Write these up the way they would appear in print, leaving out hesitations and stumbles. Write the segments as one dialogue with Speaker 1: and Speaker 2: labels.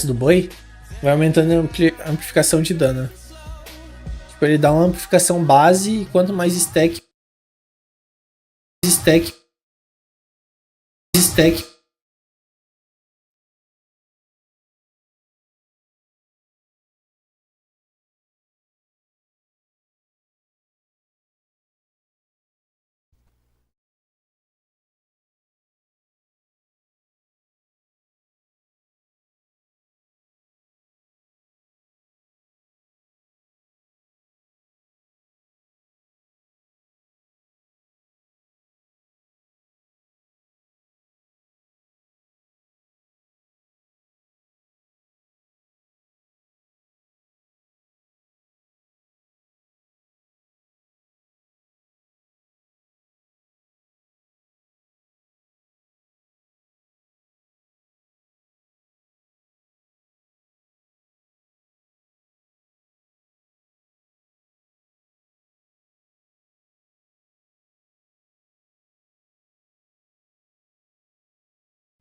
Speaker 1: do boi, vai aumentando a amplificação de dano. Tipo, ele dá uma amplificação base e quanto mais stack.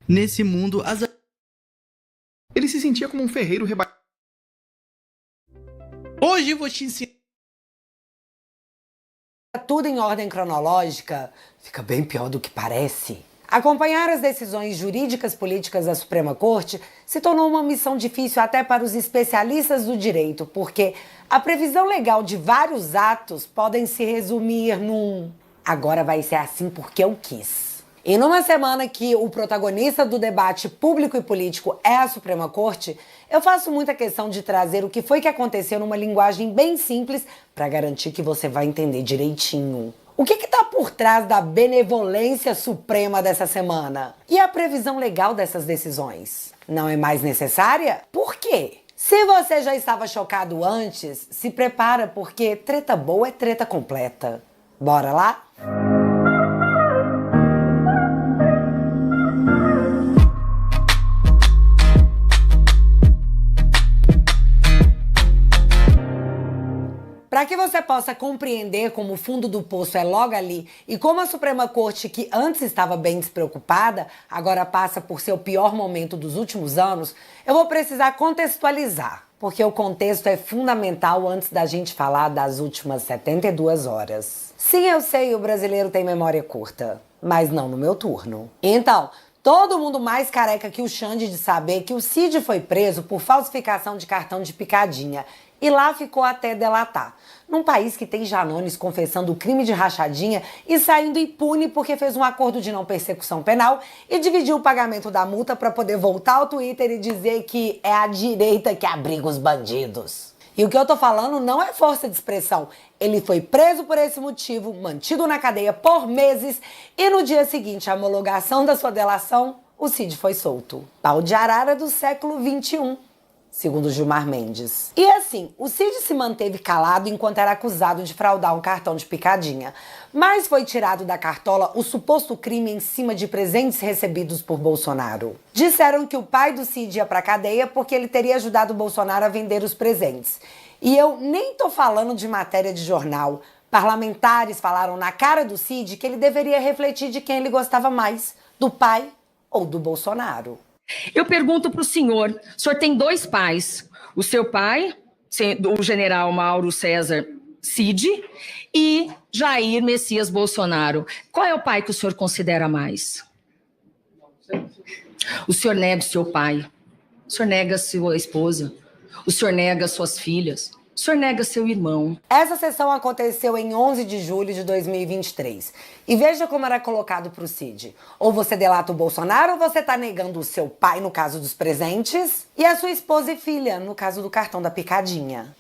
Speaker 2: Nesse mundo, ele se sentia como um ferreiro rebaixado. Hoje eu vou te ensinar.
Speaker 3: Tudo em ordem cronológica fica bem pior do que parece. Acompanhar as decisões jurídicas políticas da Suprema Corte se tornou uma missão difícil até para os especialistas do direito, porque a previsão legal de vários atos podem se resumir num "agora vai ser assim porque eu quis". E numa semana que o protagonista do debate público e político é a Suprema Corte, eu faço muita questão de trazer o que foi que aconteceu numa linguagem bem simples para garantir que você vai entender direitinho. O que está por trás da benevolência suprema dessa semana? E a previsão legal dessas decisões? Não é mais necessária? Por quê? Se você já estava chocado antes, se prepara porque treta boa é treta completa. Bora lá? Para que você possa compreender como o fundo do poço é logo ali e como a Suprema Corte, que antes estava bem despreocupada, agora passa por seu pior momento dos últimos anos, eu vou precisar contextualizar, porque o contexto é fundamental antes da gente falar das últimas 72 horas. Sim, eu sei, o brasileiro tem memória curta, mas não no meu turno. Então, todo mundo mais careca que o Xande de saber que o Cid foi preso por falsificação de cartão de picadinha e lá ficou até delatar. Num país que tem Janones confessando o crime de rachadinha e saindo impune porque fez um acordo de não persecução penal e dividiu o pagamento da multa para poder voltar ao Twitter e dizer que é a direita que abriga os bandidos. E o que eu tô falando não é força de expressão. Ele foi preso por esse motivo, mantido na cadeia por meses e no dia seguinte à homologação da sua delação, o Cid foi solto. Pau de arara do século XXI. Segundo Gilmar Mendes. E assim, o Cid se manteve calado enquanto era acusado de fraudar um cartão de picadinha. Mas foi tirado da cartola o suposto crime em cima de presentes recebidos por Bolsonaro. Disseram que o pai do Cid ia pra cadeia porque ele teria ajudado o Bolsonaro a vender os presentes. E eu nem tô falando de matéria de jornal. Parlamentares falaram na cara do Cid que ele deveria refletir de quem ele gostava mais, do pai ou do Bolsonaro.
Speaker 4: Eu pergunto para o senhor tem 2 pais, o seu pai, o general Mauro César Cid, e Jair Messias Bolsonaro. Qual é o pai que o senhor considera mais? O senhor nega o seu pai, o senhor nega sua esposa, o senhor nega suas filhas, o senhor nega seu irmão.
Speaker 3: Essa sessão aconteceu em 11 de julho de 2023. E veja como era colocado pro Cid. Ou você delata o Bolsonaro ou você tá negando o seu pai, no caso dos presentes, e a sua esposa e filha, no caso do cartão da picadinha.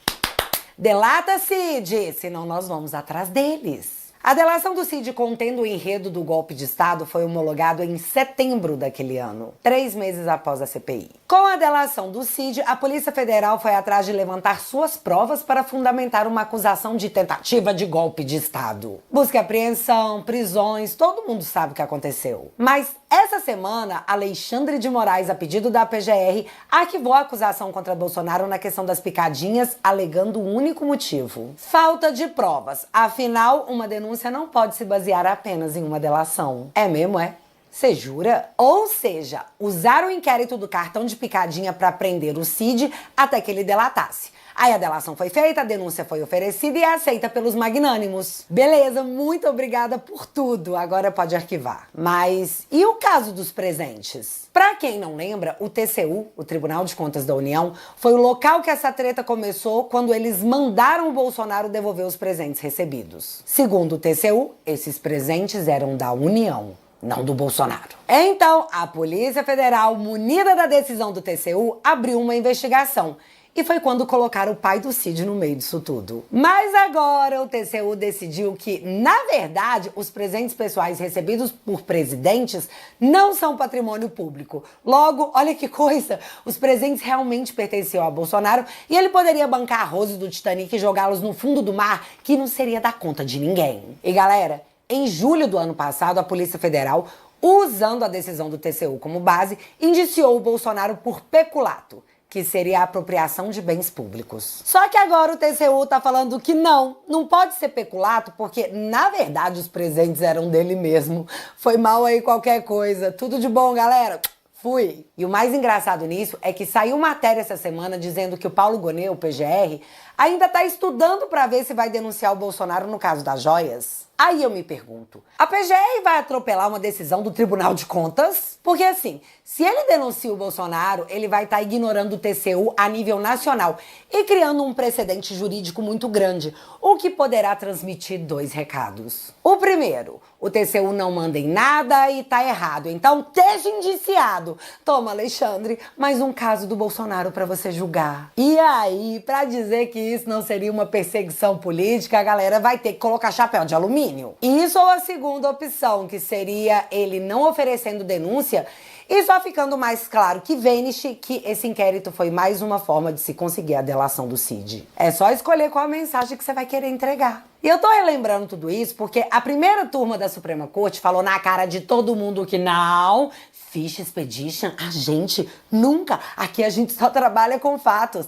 Speaker 3: Delata, Cid, senão nós vamos atrás deles. A delação do Cid contendo o enredo do golpe de Estado foi homologado em setembro daquele ano, 3 meses após a CPI. Com a delação do Cid, a Polícia Federal foi atrás de levantar suas provas para fundamentar uma acusação de tentativa de golpe de Estado. Busca e apreensão, prisões, todo mundo sabe o que aconteceu. Mas essa semana, Alexandre de Moraes, a pedido da PGR, arquivou a acusação contra Bolsonaro na questão das picadinhas, alegando um único motivo: falta de provas. Afinal, uma denúncia não pode se basear apenas em uma delação. É mesmo, é? Você jura? Ou seja, usaram o inquérito do cartão de picadinha para prender o Cid até que ele delatasse. Aí a delação foi feita, a denúncia foi oferecida e é aceita pelos magnânimos. Beleza, muito obrigada por tudo. Agora pode arquivar. Mas e o caso dos presentes? Pra quem não lembra, o TCU, o Tribunal de Contas da União, foi o local que essa treta começou quando eles mandaram o Bolsonaro devolver os presentes recebidos. Segundo o TCU, esses presentes eram da União, não do Bolsonaro. Então, a Polícia Federal, munida da decisão do TCU, abriu uma investigação. E foi quando colocaram o pai do Cid no meio disso tudo. Mas agora o TCU decidiu que, na verdade, os presentes pessoais recebidos por presidentes não são patrimônio público. Logo, olha que coisa, os presentes realmente pertenciam a Bolsonaro e ele poderia bancar arroz do Titanic e jogá-los no fundo do mar, que não seria dar conta de ninguém. E galera, em julho do ano passado, a Polícia Federal, usando a decisão do TCU como base, indiciou o Bolsonaro por peculato, que seria a apropriação de bens públicos. Só que agora o TCU tá falando que não pode ser peculato, porque, na verdade, os presentes eram dele mesmo. Foi mal aí qualquer coisa. Tudo de bom, galera. Fui. E o mais engraçado nisso é que saiu matéria essa semana dizendo que o Paulo Gonet, o PGR, ainda tá estudando para ver se vai denunciar o Bolsonaro no caso das joias. Aí eu me pergunto, a PGR vai atropelar uma decisão do Tribunal de Contas? Porque assim, se ele denuncia o Bolsonaro, ele vai estar ignorando o TCU a nível nacional e criando um precedente jurídico muito grande, o que poderá transmitir dois recados. O primeiro, o TCU não manda em nada e tá errado, então esteja indiciado. Toma, Alexandre, mais um caso do Bolsonaro para você julgar. E aí, para dizer que isso não seria uma perseguição política, a galera vai ter que colocar chapéu de alumínio. Isso ou a segunda opção, que seria ele não oferecendo denúncia e só ficando mais claro que vêniche que esse inquérito foi mais uma forma de se conseguir a delação do Cid. É só escolher qual a mensagem que você vai querer entregar. E eu tô relembrando tudo isso porque a primeira turma da Suprema Corte falou na cara de todo mundo que não, Fish Expedition, a gente nunca, aqui a gente só trabalha com fatos.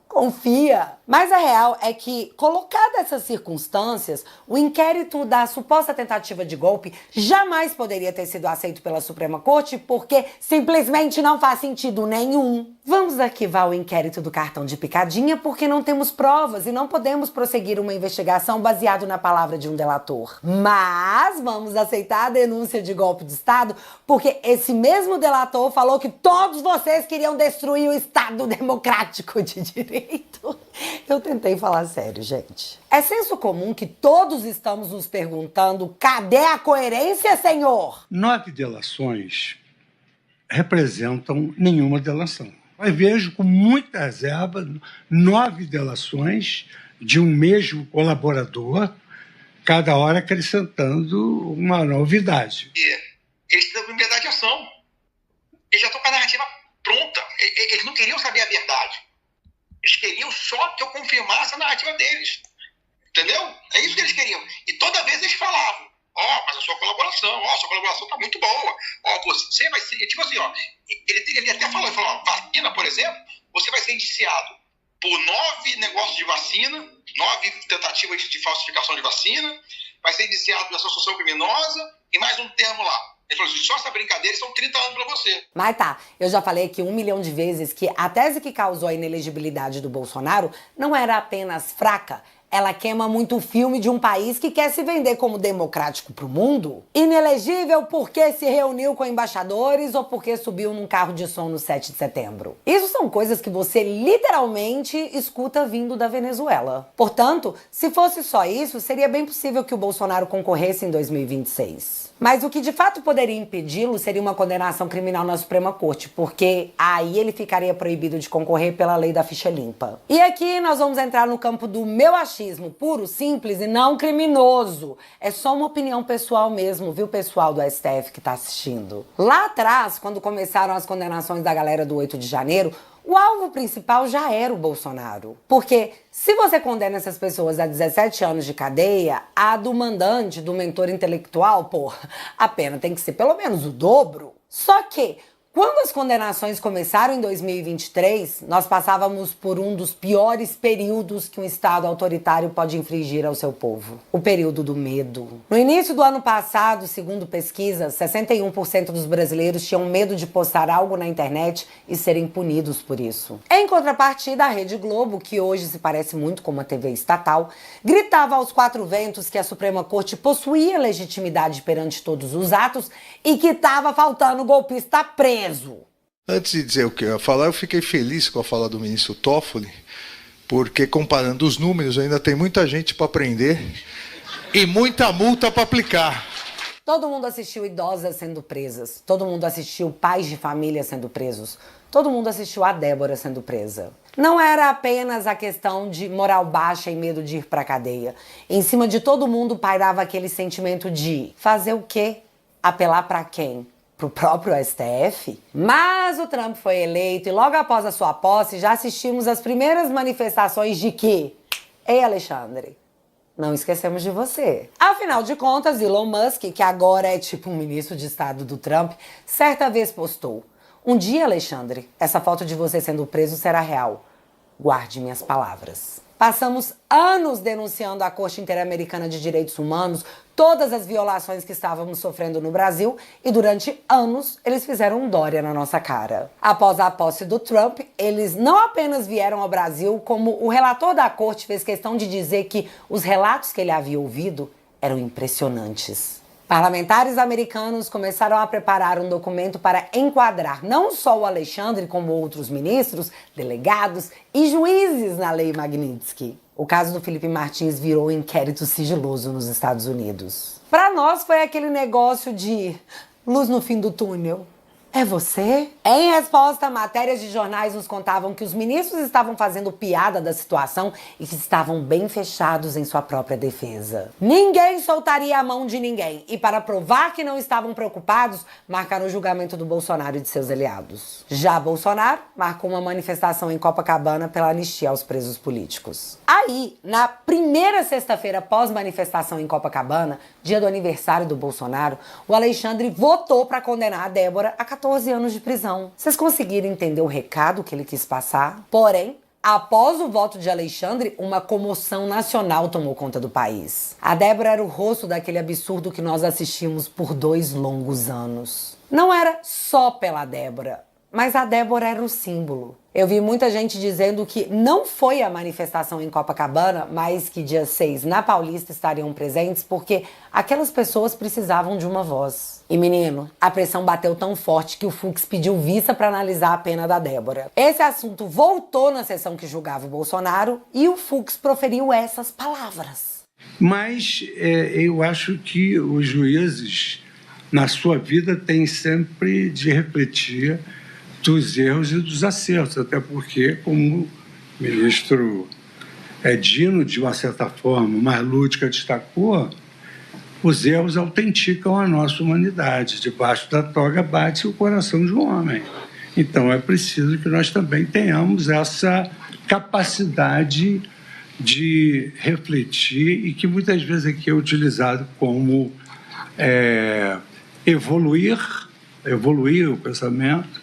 Speaker 3: Confia. Mas a real é que, colocadas essas circunstâncias, o inquérito da suposta tentativa de golpe jamais poderia ter sido aceito pela Suprema Corte porque simplesmente não faz sentido nenhum. Vamos arquivar o inquérito do cartão de picadinha porque não temos provas e não podemos prosseguir uma investigação baseado na palavra de um delator. Mas vamos aceitar a denúncia de golpe de Estado porque esse mesmo delator falou que todos vocês queriam destruir o Estado democrático de direito. Eu tentei falar sério, gente. É senso comum que todos estamos nos perguntando: cadê a coerência, senhor?
Speaker 5: 9 delações representam nenhuma delação. Eu vejo com muita reserva 9 delações de um mesmo colaborador, cada hora acrescentando uma novidade.
Speaker 6: Eles precisam de liberdade de ação. Eles já estão com a narrativa pronta. Eles não queriam saber a verdade. Eles queriam só que eu confirmasse a narrativa deles. Entendeu? É isso que eles queriam. E toda vez eles falavam: mas a sua colaboração tá muito boa. Você vai ser... Tipo assim, ele até falou, vacina, por exemplo, você vai ser indiciado por 9 negócios de vacina, 9 tentativas de falsificação de vacina, vai ser indiciado por associação criminosa e mais um termo lá. Ele falou assim: só essa brincadeira são 30 anos pra você.
Speaker 3: Mas tá, eu já falei aqui 1 milhão de vezes que a tese que causou a inelegibilidade do Bolsonaro não era apenas fraca, ela queima muito o filme de um país que quer se vender como democrático pro mundo. Inelegível porque se reuniu com embaixadores ou porque subiu num carro de som no 7 de setembro. Isso são coisas que você literalmente escuta vindo da Venezuela. Portanto, se fosse só isso, seria bem possível que o Bolsonaro concorresse em 2026. Mas o que de fato poderia impedi-lo seria uma condenação criminal na Suprema Corte, porque aí ele ficaria proibido de concorrer pela lei da ficha limpa. E aqui nós vamos entrar no campo do meu achismo puro, simples e não criminoso. É só uma opinião pessoal mesmo, viu, pessoal do STF que tá assistindo. Lá atrás, quando começaram as condenações da galera do 8 de janeiro, o alvo principal já era o Bolsonaro. Porque se você condena essas pessoas a 17 anos de cadeia, a do mandante, do mentor intelectual, a pena tem que ser pelo menos o dobro. Só que, Quando as condenações começaram em 2023, nós passávamos por um dos piores períodos que um Estado autoritário pode infligir ao seu povo. O período do medo. No início do ano passado, segundo pesquisas, 61% dos brasileiros tinham medo de postar algo na internet e serem punidos por isso. Em contrapartida, a Rede Globo, que hoje se parece muito com uma TV estatal, gritava aos quatro ventos que a Suprema Corte possuía legitimidade perante todos os atos e que estava faltando golpista preso.
Speaker 7: Antes de dizer o que eu ia falar, eu fiquei feliz com a fala do ministro Toffoli, porque comparando os números, ainda tem muita gente para prender e muita multa para aplicar.
Speaker 3: Todo mundo assistiu idosas sendo presas, todo mundo assistiu pais de família sendo presos, todo mundo assistiu a Débora sendo presa. Não era apenas a questão de moral baixa e medo de ir pra cadeia. Em cima de todo mundo pairava aquele sentimento de fazer o quê? Apelar pra quem? Pro próprio STF? Mas o Trump foi eleito e logo após a sua posse já assistimos às primeiras manifestações de que, ei Alexandre, não esquecemos de você. Afinal de contas, Elon Musk, que agora é tipo um ministro de Estado do Trump, certa vez postou: um dia, Alexandre, essa foto de você sendo preso será real. Guarde minhas palavras. Passamos anos denunciando à Corte Interamericana de Direitos Humanos todas as violações que estávamos sofrendo no Brasil e durante anos eles fizeram um Dória na nossa cara. Após a posse do Trump, eles não apenas vieram ao Brasil, como o relator da Corte fez questão de dizer que os relatos que ele havia ouvido eram impressionantes. Parlamentares americanos começaram a preparar um documento para enquadrar não só o Alexandre, como outros ministros, delegados e juízes na Lei Magnitsky. O caso do Felipe Martins virou inquérito sigiloso nos Estados Unidos. Para nós foi aquele negócio de luz no fim do túnel. É você? Em resposta, matérias de jornais nos contavam que os ministros estavam fazendo piada da situação e que estavam bem fechados em sua própria defesa. Ninguém soltaria a mão de ninguém. E para provar que não estavam preocupados, marcaram o julgamento do Bolsonaro e de seus aliados. Já Bolsonaro marcou uma manifestação em Copacabana pela anistia aos presos políticos. Aí, na primeira sexta-feira pós-manifestação em Copacabana, dia do aniversário do Bolsonaro, o Alexandre votou para condenar a Débora a 14 anos de prisão. Vocês conseguiram entender o recado que ele quis passar? Porém, após o voto de Alexandre, uma comoção nacional tomou conta do país. A Débora era o rosto daquele absurdo que nós assistimos por 2 longos anos. Não era só pela Débora, mas a Débora era o símbolo. Eu vi muita gente dizendo que não foi a manifestação em Copacabana, mas que dia 6 na Paulista estariam presentes porque aquelas pessoas precisavam de uma voz. E menino, a pressão bateu tão forte que o Fux pediu vista para analisar a pena da Débora. Esse assunto voltou na sessão que julgava o Bolsonaro e o Fux proferiu essas palavras.
Speaker 5: Mas eu acho que os juízes, na sua vida, têm sempre de refletir dos erros e dos acertos, até porque, como o ministro Dino, de uma certa forma, mais lúdica, destacou, os erros autenticam a nossa humanidade. Debaixo da toga bate o coração de um homem. Então, é preciso que nós também tenhamos essa capacidade de refletir e que muitas vezes aqui é utilizado como evoluir o pensamento,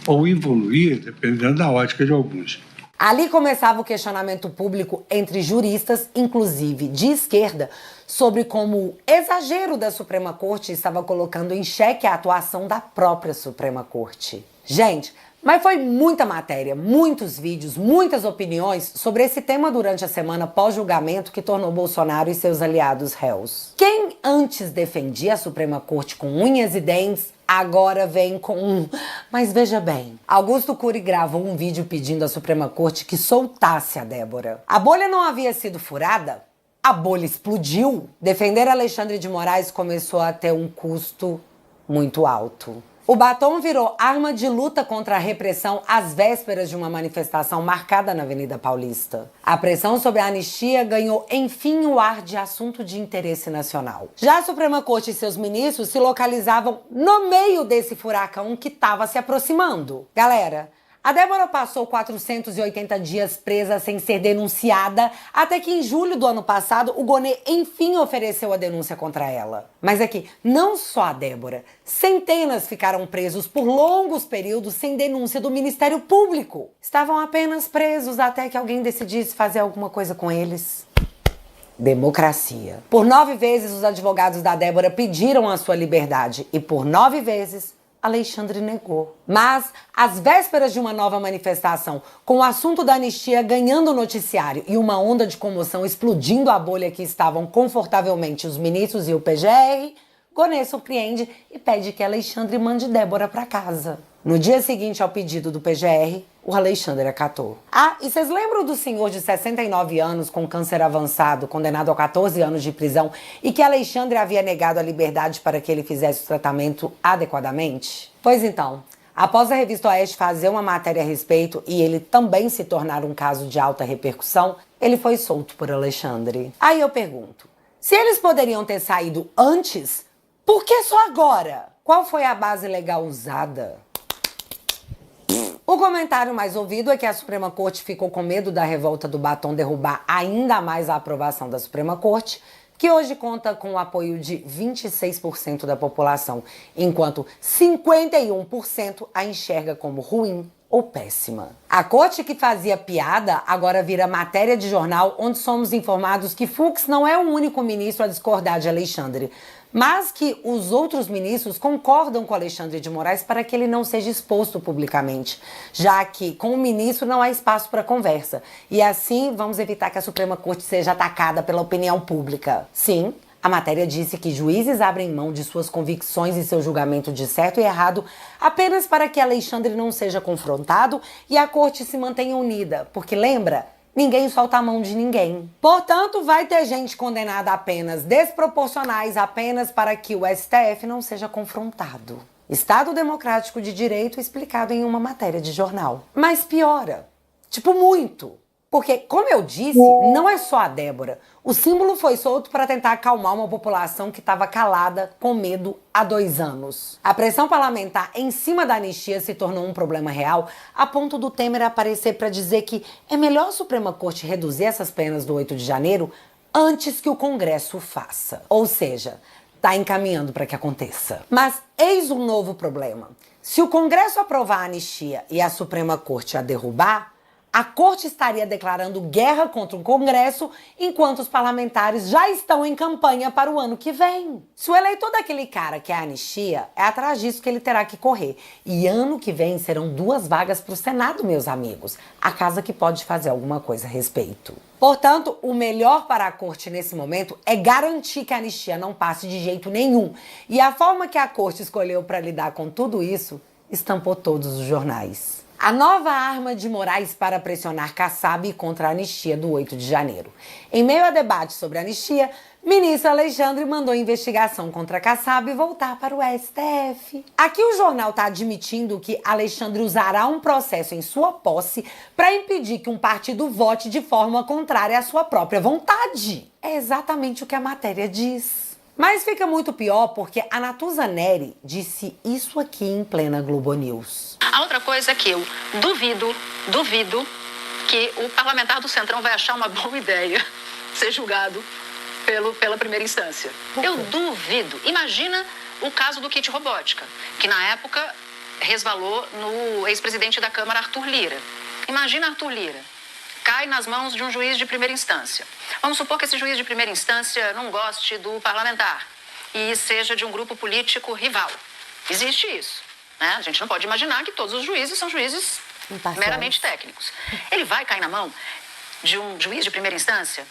Speaker 5: ou evoluir, dependendo da ótica de alguns.
Speaker 3: Ali começava o questionamento público entre juristas, inclusive de esquerda, sobre como o exagero da Suprema Corte estava colocando em xeque a atuação da própria Suprema Corte. Gente, mas foi muita matéria, muitos vídeos, muitas opiniões sobre esse tema durante a semana pós-julgamento que tornou Bolsonaro e seus aliados réus. Quem antes defendia a Suprema Corte com unhas e dentes, agora vem com mas veja bem. Augusto Cury gravou um vídeo pedindo à Suprema Corte que soltasse a Débora. A bolha não havia sido furada? A bolha explodiu. Defender Alexandre de Moraes começou a ter um custo muito alto. O batom virou arma de luta contra a repressão às vésperas de uma manifestação marcada na Avenida Paulista. A pressão sobre a anistia ganhou, enfim, o ar de assunto de interesse nacional. Já a Suprema Corte e seus ministros se localizavam no meio desse furacão que estava se aproximando. Galera, A Débora passou 480 dias presa sem ser denunciada, até que em julho do ano passado o Gonê enfim ofereceu a denúncia contra ela. Mas é que não só a Débora, centenas ficaram presos por longos períodos sem denúncia do Ministério Público. Estavam apenas presos até que alguém decidisse fazer alguma coisa com eles. Democracia. Por 9 vezes os advogados da Débora pediram a sua liberdade e por 9 vezes Alexandre negou. Mas, às vésperas de uma nova manifestação, com o assunto da anistia ganhando o noticiário e uma onda de comoção explodindo a bolha que estavam confortavelmente os ministros e o PGR, Gonê surpreende e pede que Alexandre mande Débora para casa. No dia seguinte ao pedido do PGR, o Alexandre acatou. Ah, e vocês lembram do senhor de 69 anos com câncer avançado, condenado a 14 anos de prisão, e que Alexandre havia negado a liberdade para que ele fizesse o tratamento adequadamente? Pois então, após a revista Oeste fazer uma matéria a respeito e ele também se tornar um caso de alta repercussão, ele foi solto por Alexandre. Aí eu pergunto, se eles poderiam ter saído antes, por que só agora? Qual foi a base legal usada? O comentário mais ouvido é que a Suprema Corte ficou com medo da revolta do batom derrubar ainda mais a aprovação da Suprema Corte, que hoje conta com o apoio de 26% da população, enquanto 51% a enxerga como ruim ou péssima. A corte que fazia piada agora vira matéria de jornal, onde somos informados que Fux não é o único ministro a discordar de Alexandre, mas que os outros ministros concordam com Alexandre de Moraes para que ele não seja exposto publicamente, já que com o ministro não há espaço para conversa. E assim vamos evitar que a Suprema Corte seja atacada pela opinião pública. Sim, a matéria disse que juízes abrem mão de suas convicções e seu julgamento de certo e errado apenas para que Alexandre não seja confrontado e a corte se mantenha unida, porque lembra? Ninguém solta a mão de ninguém. Portanto, vai ter gente condenada a penas desproporcionais apenas para que o STF não seja confrontado. Estado democrático de direito explicado em uma matéria de jornal. Mas piora. Tipo, muito. Porque, como eu disse, não é só a Débora. O símbolo foi solto para tentar acalmar uma população que estava calada, com medo, há 2 anos. A pressão parlamentar em cima da anistia se tornou um problema real, a ponto do Temer aparecer para dizer que é melhor a Suprema Corte reduzir essas penas do 8 de janeiro antes que o Congresso o faça. Ou seja, está encaminhando para que aconteça. Mas eis um novo problema. Se o Congresso aprovar a anistia e a Suprema Corte a derrubar, a Corte estaria declarando guerra contra o Congresso, enquanto os parlamentares já estão em campanha para o ano que vem. Se o eleitor daquele cara quer a anistia, é atrás disso que ele terá que correr. E ano que vem serão 2 vagas para o Senado, meus amigos. A casa que pode fazer alguma coisa a respeito. Portanto, o melhor para a Corte nesse momento é garantir que a anistia não passe de jeito nenhum. E a forma que a Corte escolheu para lidar com tudo isso estampou todos os jornais. A nova arma de Moraes para pressionar Kassab contra a anistia do 8 de janeiro. Em meio a debate sobre a anistia, ministro Alexandre mandou a investigação contra Kassab voltar para o STF. Aqui o jornal está admitindo que Alexandre usará um processo em sua posse para impedir que um partido vote de forma contrária à sua própria vontade. É exatamente o que a matéria diz. Mas fica muito pior porque a Natuza Neri disse isso aqui em plena Globo News.
Speaker 8: A outra coisa é que eu duvido que o parlamentar do Centrão vai achar uma boa ideia ser julgado pela primeira instância. Eu duvido. Imagina o caso do kit robótica, que na época resvalou no ex-presidente da Câmara, Arthur Lira. Imagina Arthur Lira. Cai nas mãos de um juiz de primeira instância. Vamos supor que esse juiz de primeira instância não goste do parlamentar e seja de um grupo político rival. Existe isso, né? A gente não pode imaginar que todos os juízes são juízes meramente técnicos. Ele vai cair na mão de um juiz de primeira instância,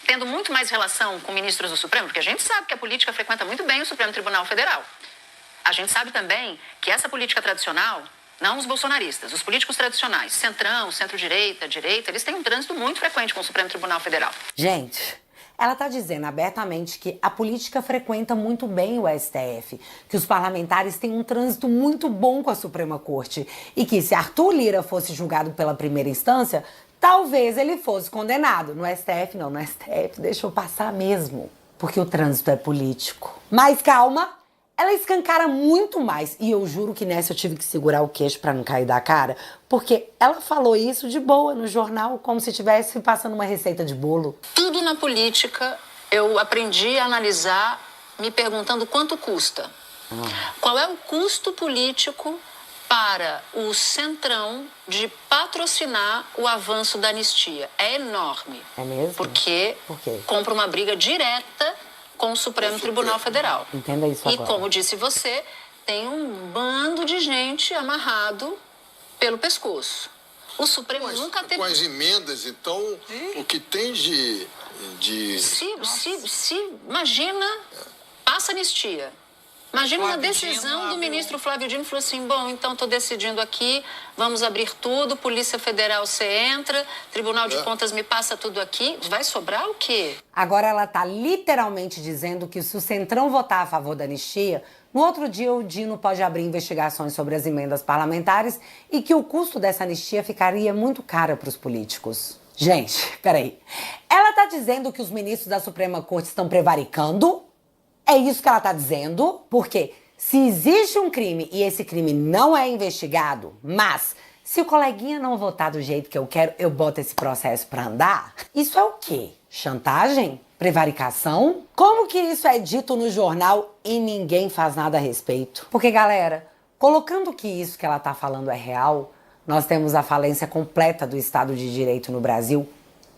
Speaker 8: tendo muito mais relação com ministros do Supremo, porque a gente sabe que a política frequenta muito bem o Supremo Tribunal Federal. A gente sabe também que essa política tradicional, não os bolsonaristas, os políticos tradicionais, centrão, centro-direita, direita, eles têm um trânsito muito frequente com o Supremo Tribunal Federal.
Speaker 3: Gente, ela está dizendo abertamente que a política frequenta muito bem o STF, que os parlamentares têm um trânsito muito bom com a Suprema Corte e que se Arthur Lira fosse julgado pela primeira instância, talvez ele fosse condenado. No STF não, no STF deixou passar mesmo, porque o trânsito é político. Mas calma! ela escancara muito mais. E eu juro que nessa eu tive que segurar o queixo pra não cair da cara, porque ela falou isso de boa no jornal, como se estivesse passando uma receita de bolo.
Speaker 8: Tudo na política eu aprendi a analisar me perguntando quanto custa. Qual é o custo político para o Centrão de patrocinar o avanço da anistia? É enorme.
Speaker 3: É mesmo?
Speaker 8: Porque
Speaker 3: Por quê?
Speaker 8: compra uma briga direta com o Supremo Tribunal Federal.
Speaker 3: Entenda isso agora.
Speaker 8: E como disse você, tem um bando de gente amarrado pelo pescoço. O Supremo nunca teve...
Speaker 9: Com as emendas, então, o que tem de...
Speaker 8: Imagina, passa anistia. Imagina uma decisão do ministro Flávio Dino, falou assim, bom, então estou decidindo aqui, vamos abrir tudo, Polícia Federal você entra, Tribunal de Contas me passa tudo aqui, vai sobrar o quê?
Speaker 3: Agora ela tá literalmente dizendo que se o Centrão votar a favor da anistia, no outro dia o Dino pode abrir investigações sobre as emendas parlamentares e que o custo dessa anistia ficaria muito caro para os políticos. Gente, peraí. Ela tá dizendo que os ministros da Suprema Corte estão prevaricando? É isso que ela tá dizendo? Porque se existe um crime e esse crime não é investigado, mas se o coleguinha não votar do jeito que eu quero, eu boto esse processo pra andar? Isso é o quê? Chantagem? Prevaricação? Como que isso é dito no jornal e ninguém faz nada a respeito? Porque, galera, colocando que isso que ela tá falando é real, nós temos a falência completa do Estado de Direito no Brasil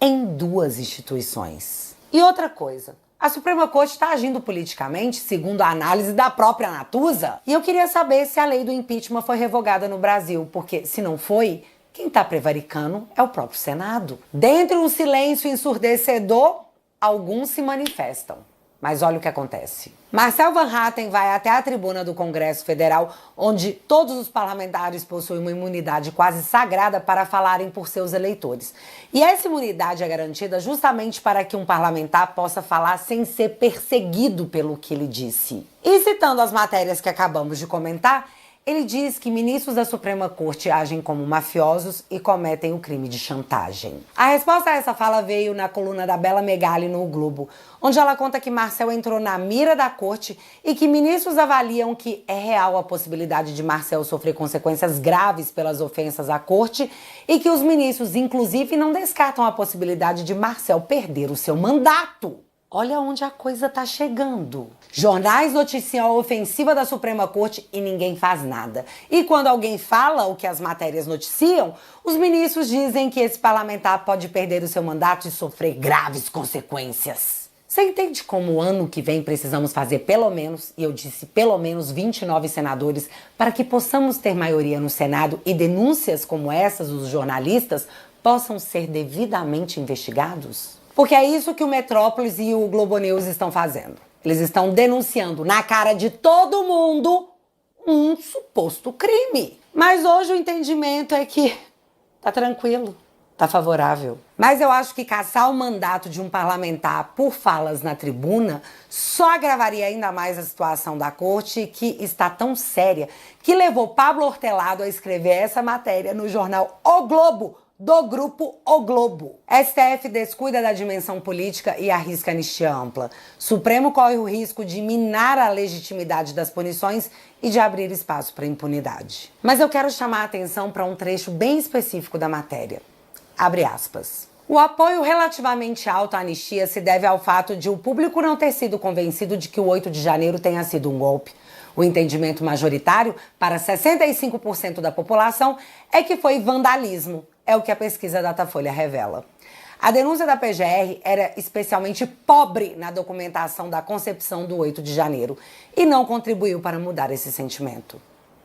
Speaker 3: em 2 instituições. E outra coisa, a Suprema Corte está agindo politicamente, segundo a análise da própria Natuza. E eu queria saber se a lei do impeachment foi revogada no Brasil, porque se não foi, quem está prevaricando é o próprio Senado. Dentre um silêncio ensurdecedor, alguns se manifestam. Mas olha o que acontece. Marcel Van Hatten vai até a tribuna do Congresso Federal, onde todos os parlamentares possuem uma imunidade quase sagrada para falarem por seus eleitores. E essa imunidade é garantida justamente para que um parlamentar possa falar sem ser perseguido pelo que ele disse. E citando as matérias que acabamos de comentar, ele diz que ministros da Suprema Corte agem como mafiosos e cometem o crime de chantagem. A resposta a essa fala veio na coluna da Bela Megali no O Globo, onde ela conta que Marcel entrou na mira da corte e que ministros avaliam que é real a possibilidade de Marcel sofrer consequências graves pelas ofensas à corte e que os ministros, inclusive, não descartam a possibilidade de Marcel perder o seu mandato. Olha onde a coisa tá chegando. Jornais noticiam a ofensiva da Suprema Corte e ninguém faz nada. E quando alguém fala o que as matérias noticiam, os ministros dizem que esse parlamentar pode perder o seu mandato e sofrer graves consequências. Você entende como ano que vem precisamos fazer pelo menos, e eu disse pelo menos 29 senadores, para que possamos ter maioria no Senado e denúncias como essas dos jornalistas possam ser devidamente investigados? Porque é isso que o Metrópolis e o Globo News estão fazendo. Eles estão denunciando na cara de todo mundo um suposto crime. Mas hoje o entendimento é que tá tranquilo, tá favorável. Mas eu acho que caçar o mandato de um parlamentar por falas na tribuna só agravaria ainda mais a situação da corte, que está tão séria que levou Pablo Hortelado a escrever essa matéria no jornal O Globo, do grupo O Globo. STF descuida da dimensão política e arrisca anistia ampla. Supremo corre o risco de minar a legitimidade das punições e de abrir espaço para impunidade. Mas eu quero chamar a atenção para um trecho bem específico da matéria. Abre aspas. O apoio relativamente alto à anistia se deve ao fato de o público não ter sido convencido de que o 8 de janeiro tenha sido um golpe. O entendimento majoritário, para 65% da população, é que foi vandalismo. É o que a pesquisa Datafolha revela. A denúncia da PGR era especialmente pobre na documentação da concepção do 8 de janeiro e não contribuiu para mudar esse sentimento.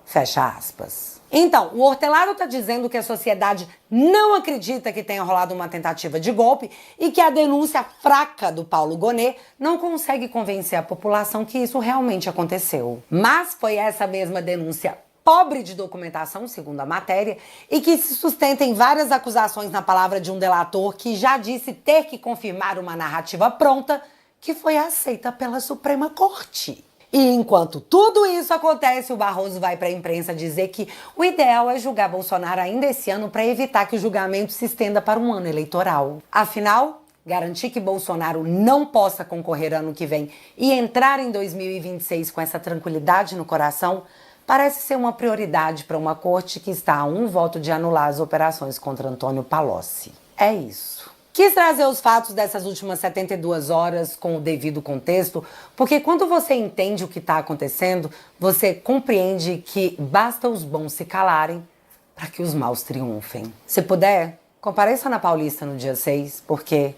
Speaker 3: Fecha aspas. Então, o Hortelado está dizendo que a sociedade não acredita que tenha rolado uma tentativa de golpe e que a denúncia fraca do Paulo Gonet não consegue convencer a população que isso realmente aconteceu. Mas foi essa mesma denúncia pobre de documentação, segundo a matéria, e que se sustenta em várias acusações na palavra de um delator que já disse ter que confirmar uma narrativa pronta que foi aceita pela Suprema Corte. E enquanto tudo isso acontece, o Barroso vai para a imprensa dizer que o ideal é julgar Bolsonaro ainda esse ano para evitar que o julgamento se estenda para um ano eleitoral. Afinal, garantir que Bolsonaro não possa concorrer ano que vem e entrar em 2026 com essa tranquilidade no coração, parece ser uma prioridade para uma corte que está a um voto de anular as operações contra Antônio Palocci. É isso. Quis trazer os fatos dessas últimas 72 horas com o devido contexto, porque quando você entende o que está acontecendo, você compreende que basta os bons se calarem para que os maus triunfem. Se puder, compareça na Paulista no dia 6, porque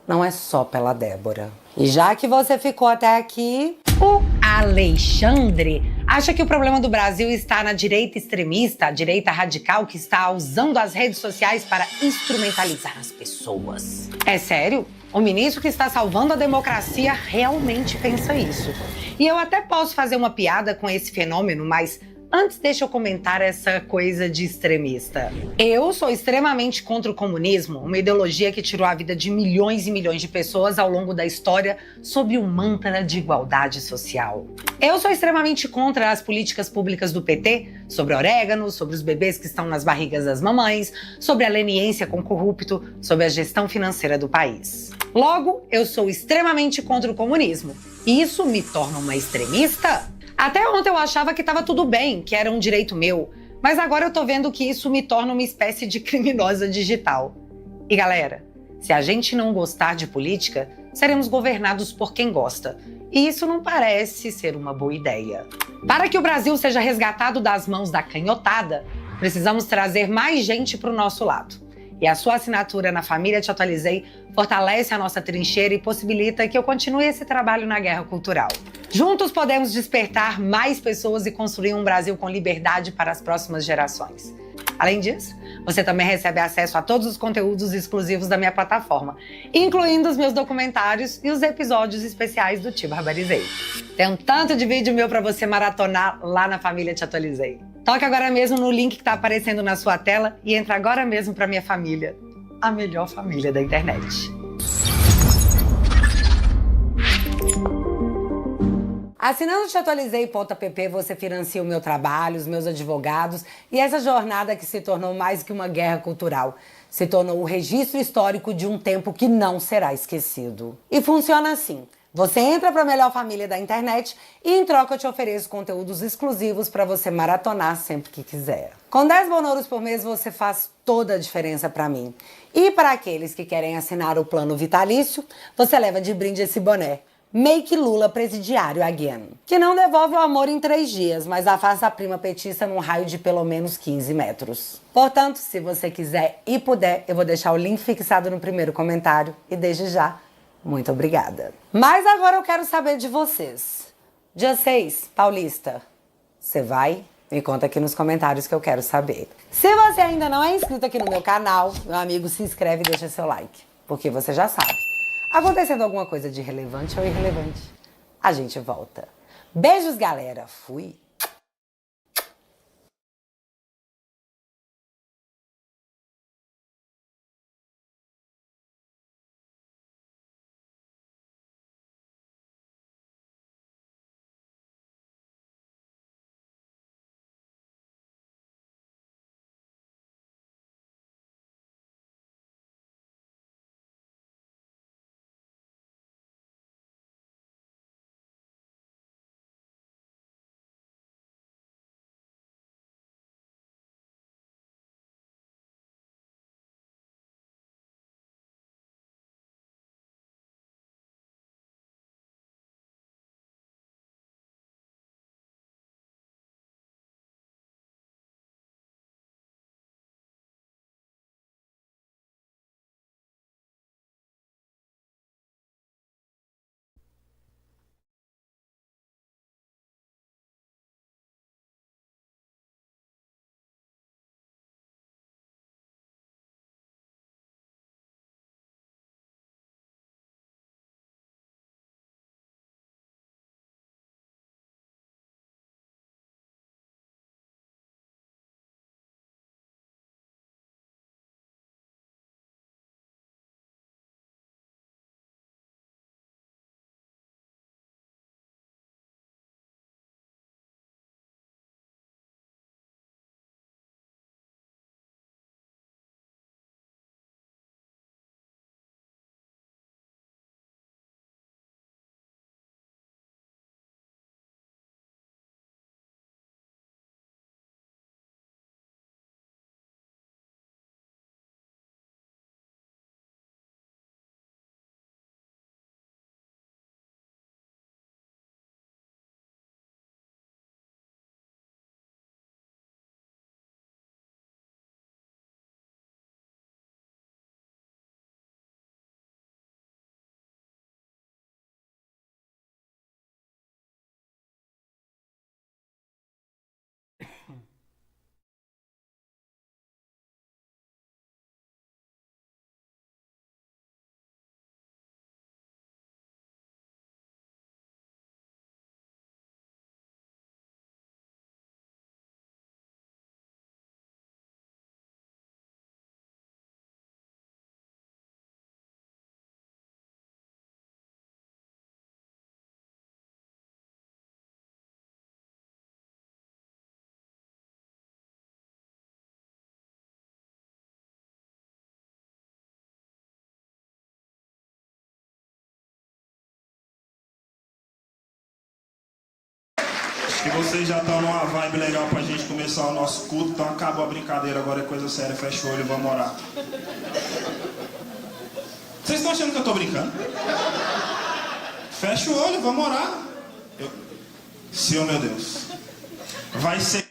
Speaker 3: não é só pela Débora. E já que você ficou até aqui, o Alexandre acha que o problema do Brasil está na direita extremista, a direita radical que está usando as redes sociais para instrumentalizar as pessoas. É sério? O ministro que está salvando a democracia realmente pensa isso. E eu até posso fazer uma piada com esse fenômeno, mas antes, deixa eu comentar essa coisa de extremista. Eu sou extremamente contra o comunismo, uma ideologia que tirou a vida de milhões e milhões de pessoas ao longo da história sob o mantra de igualdade social. Eu sou extremamente contra as políticas públicas do PT, sobre orégano, sobre os bebês que estão nas barrigas das mamães, sobre a leniência com corrupto, sobre a gestão financeira do país. Logo, eu sou extremamente contra o comunismo. Isso me torna uma extremista? Até ontem eu achava que estava tudo bem, que era um direito meu, mas agora eu tô vendo que isso me torna uma espécie de criminosa digital. E galera, se a gente não gostar de política, seremos governados por quem gosta. E isso não parece ser uma boa ideia. Para que o Brasil seja resgatado das mãos da canhotada, precisamos trazer mais gente para o nosso lado. E a sua assinatura na Família Te Atualizei fortalece a nossa trincheira e possibilita que eu continue esse trabalho na guerra cultural. Juntos podemos despertar mais pessoas e construir um Brasil com liberdade para as próximas gerações. Além disso, você também recebe acesso a todos os conteúdos exclusivos da minha plataforma, incluindo os meus documentários e os episódios especiais do Te Barbarizei. Tem um tanto de vídeo meu para você maratonar lá na Família Te Atualizei. Toque agora mesmo no link que está aparecendo na sua tela e entra agora mesmo para minha família, a melhor família da internet. Assinando teatualizei.pp, você financia o meu trabalho, os meus advogados e essa jornada que se tornou mais que uma guerra cultural. Se tornou o registro histórico de um tempo que não será esquecido. E funciona assim. Você entra para a melhor família da internet e em troca eu te ofereço conteúdos exclusivos para você maratonar sempre que quiser. Com 10 bonouros por mês você faz toda a diferença para mim. E para aqueles que querem assinar o plano vitalício, você leva de brinde esse boné. Make Lula presidiário again. Que não devolve o amor em 3 dias, mas afasta a prima petista num raio de pelo menos 15 metros. Portanto, se você quiser e puder, eu vou deixar o link fixado no primeiro comentário. E desde já, muito obrigada. Mas agora eu quero saber de vocês. Dia 6, Paulista, você vai? Me conta aqui nos comentários que eu quero saber. Se você ainda não é inscrito aqui no meu canal, meu amigo, se inscreve e deixa seu like. Porque você já sabe. Acontecendo alguma coisa de relevante ou irrelevante, a gente volta. Beijos, galera. Fui.
Speaker 10: Se vocês já estão numa vibe legal pra gente começar o nosso culto, então acabou a brincadeira, agora é coisa séria, fecha o olho e vamos orar. Vocês estão achando que eu tô brincando? Fecha o olho, vamos orar. Senhor meu Deus, vai ser...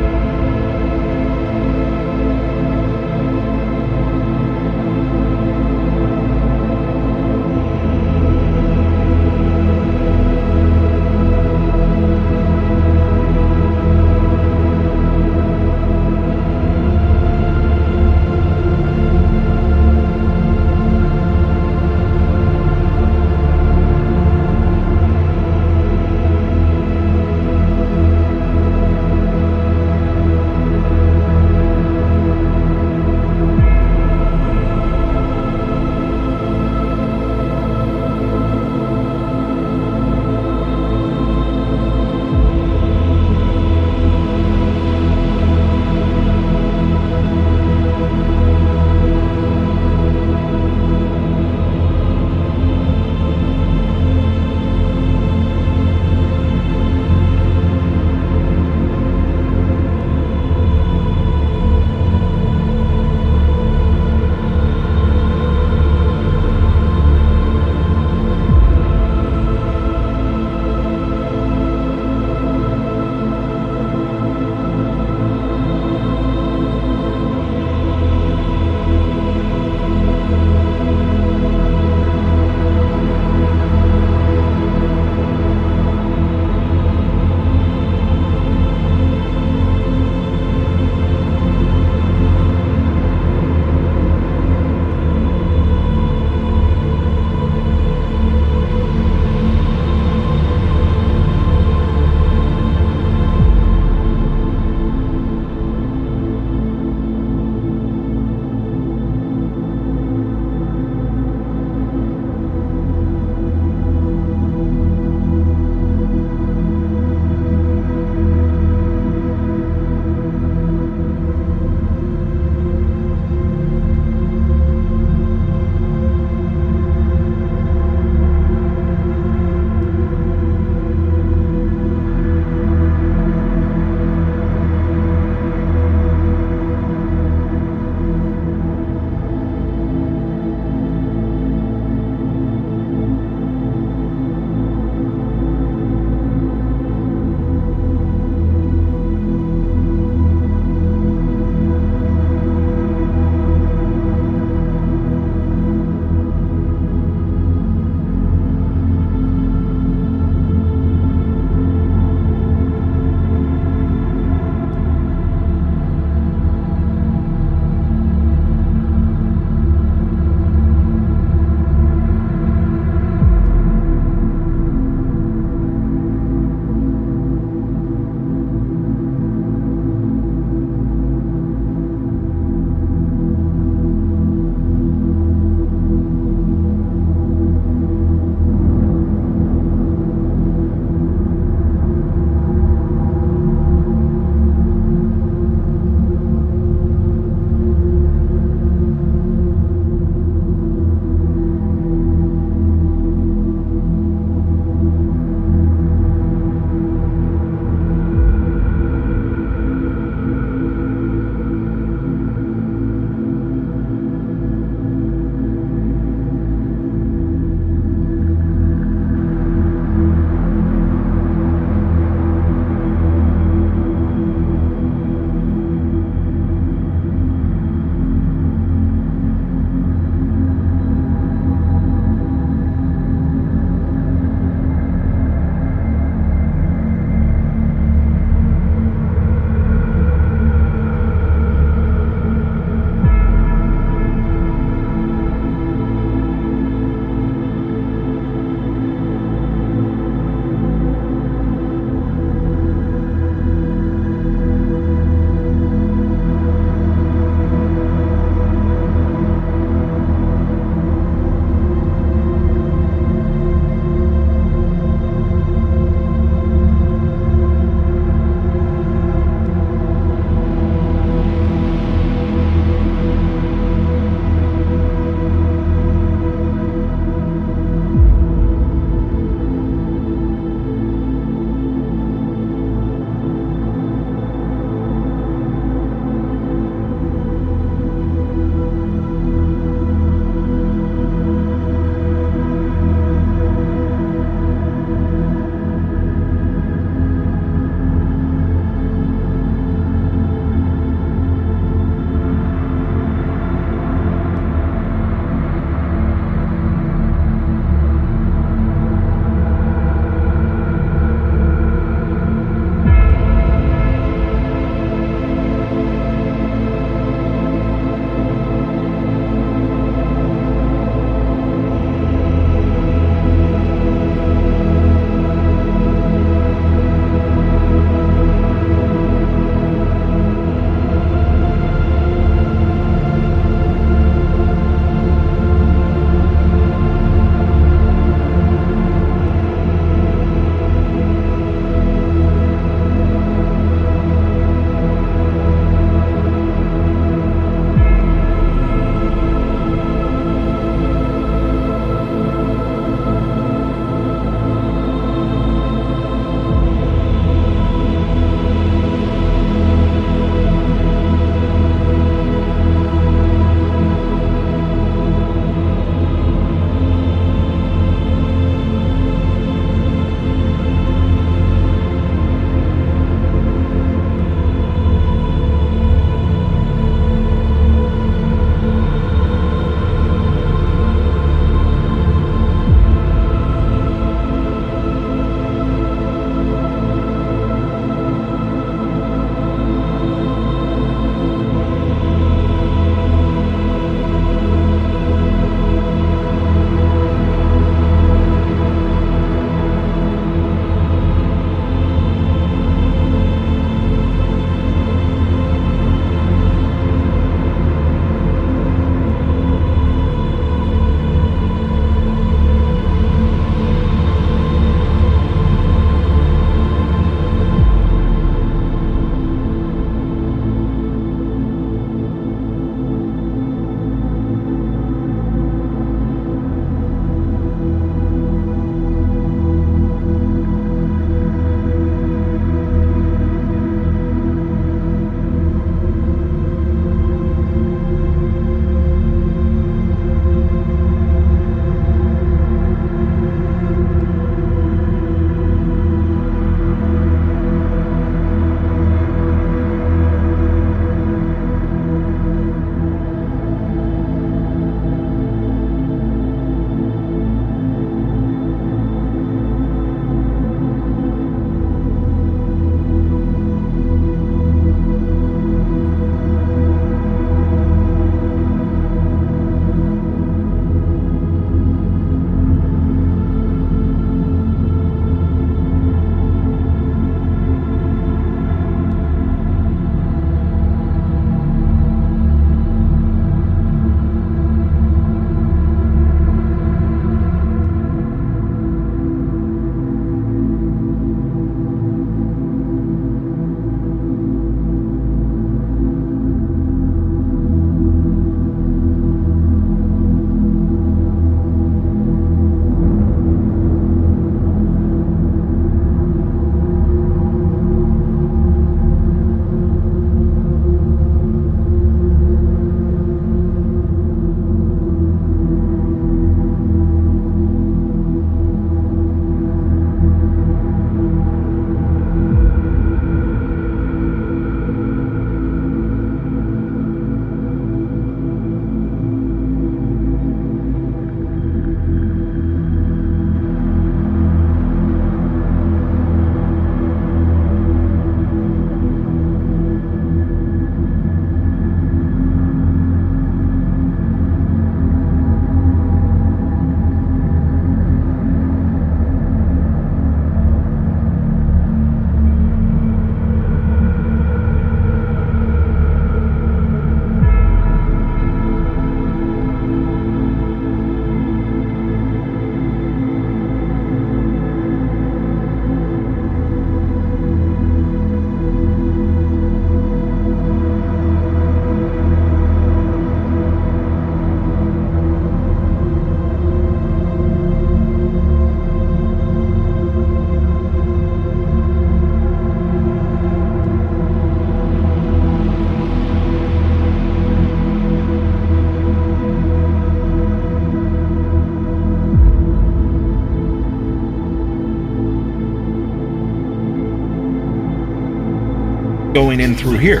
Speaker 11: going in through here,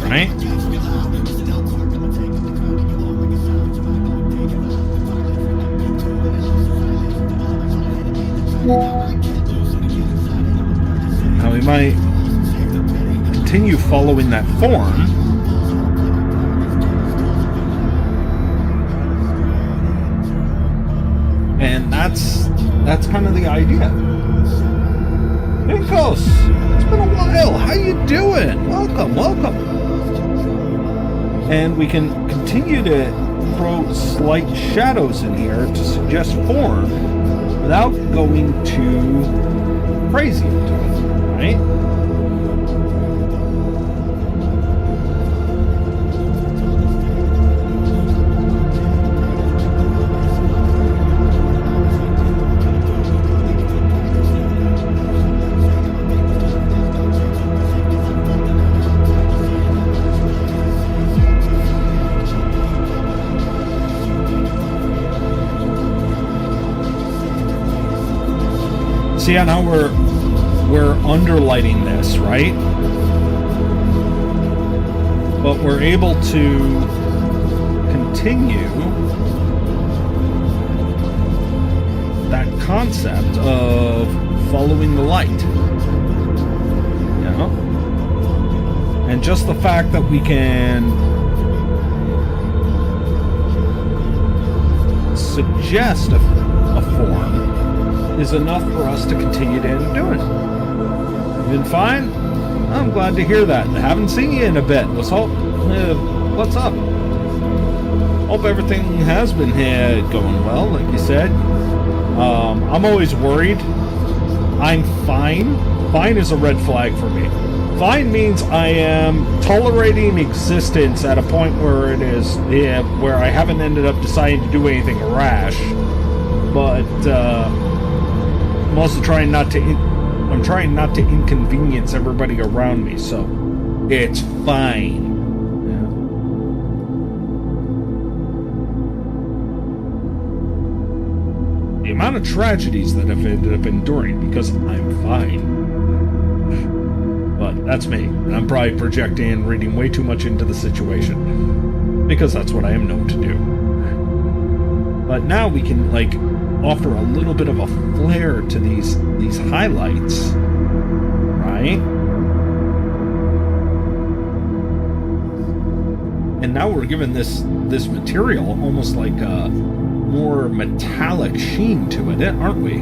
Speaker 11: right? Now we might continue following that form. And that's kind of the idea. Pinkos, it's been a while. How you doing? Welcome. And we can continue to throw slight shadows in here to suggest form without going too crazy into it, right? See how now we're underlighting this, right? But we're able to continue that concept of following the light. You know? And just the fact that we can suggest a form is enough for us to continue doing it. You've been fine? I'm glad to hear that. I haven't seen you in a bit. What's up? Hope everything has been going well, like you said. I'm always worried. I'm fine. Fine is a red flag for me. Fine means I am tolerating existence at a point where it is, where I haven't ended up deciding to do anything rash. But, I'm also trying not to inconvenience everybody around me, so it's fine. Yeah. The amount of tragedies that I've ended up enduring because I'm fine. But that's me. I'm probably projecting and reading way too much into the situation because that's what I am known to do. But now we can, like, offer a little bit of a flair to these highlights, right? And now we're given this material almost like a more metallic sheen to it, aren't we?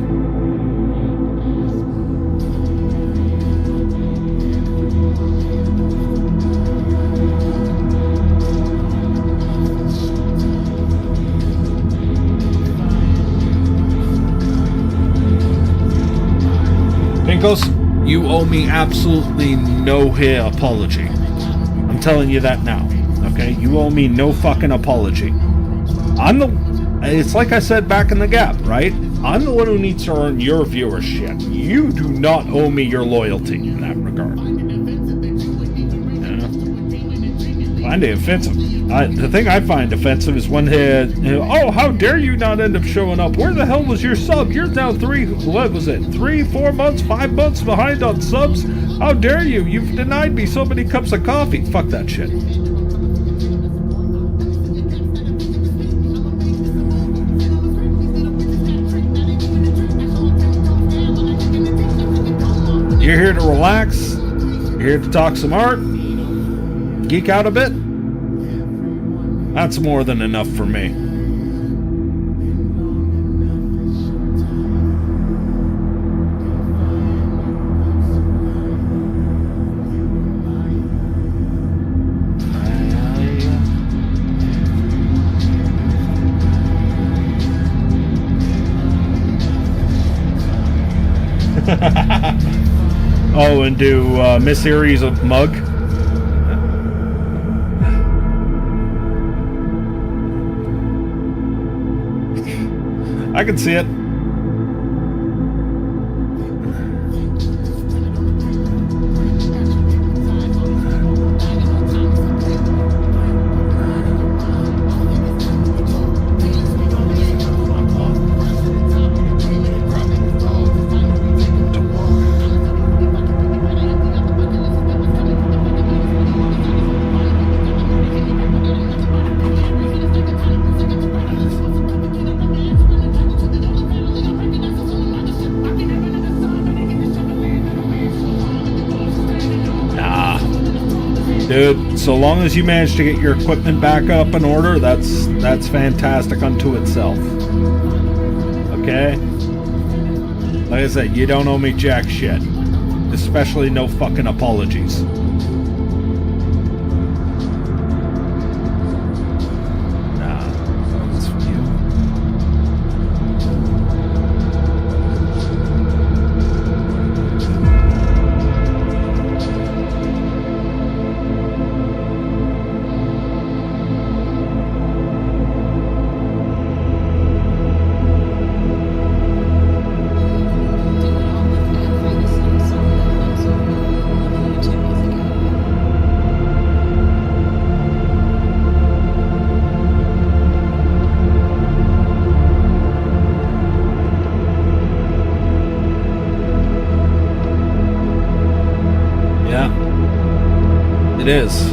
Speaker 11: You owe me absolutely no apology. I'm telling you that now, okay? You owe me no fucking apology. It's like I said back in the Gap, right? I'm the one who needs to earn your viewership. You do not owe me your loyalty in that regard. Yeah. Find it offensive. The thing I find offensive is when oh, how dare you not end up showing up? Where the hell was your sub? You're now 3 months, 5 months behind on subs? How dare you? You've denied me so many cups of coffee. Fuck that shit. You're here to relax. You're here to talk some art. Geek out a bit. That's more than enough for me. Oh, and do Miss Erie's a mug? I can see it. Dude, so long as you manage to get your equipment back up in order, that's fantastic unto itself. Okay? Like I said, you don't owe me jack shit. Especially no fucking apologies. It is.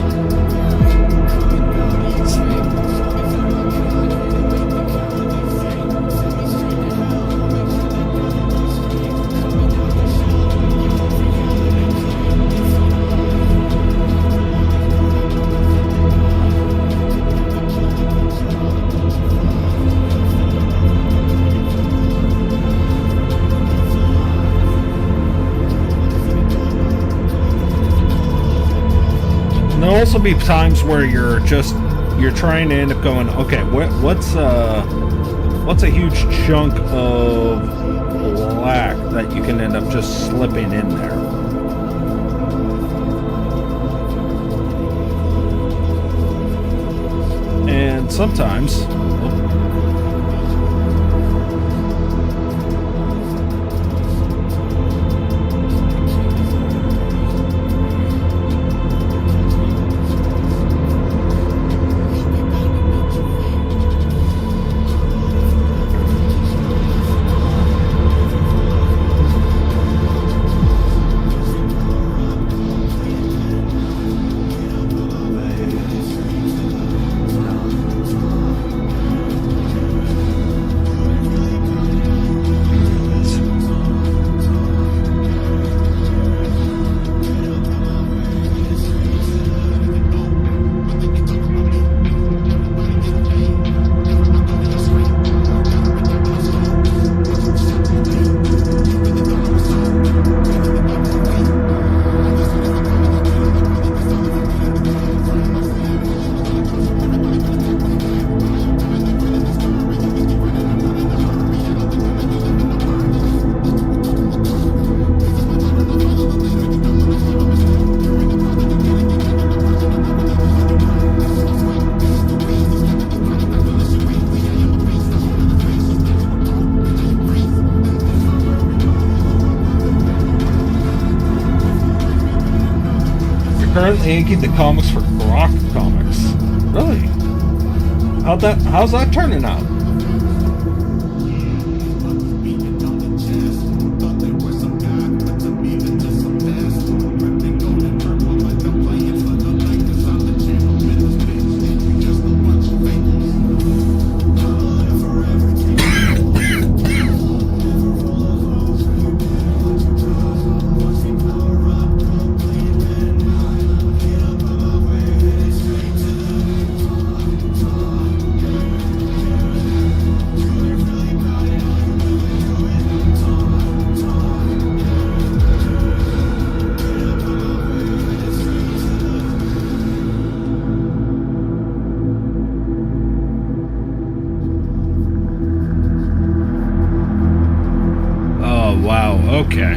Speaker 11: There'll also be times where you're trying to end up going, okay, what's a huge chunk of black that you can end up just slipping in there. And sometimes currently inking the comics for Grok Comics. Really? How's that turning out? Okay.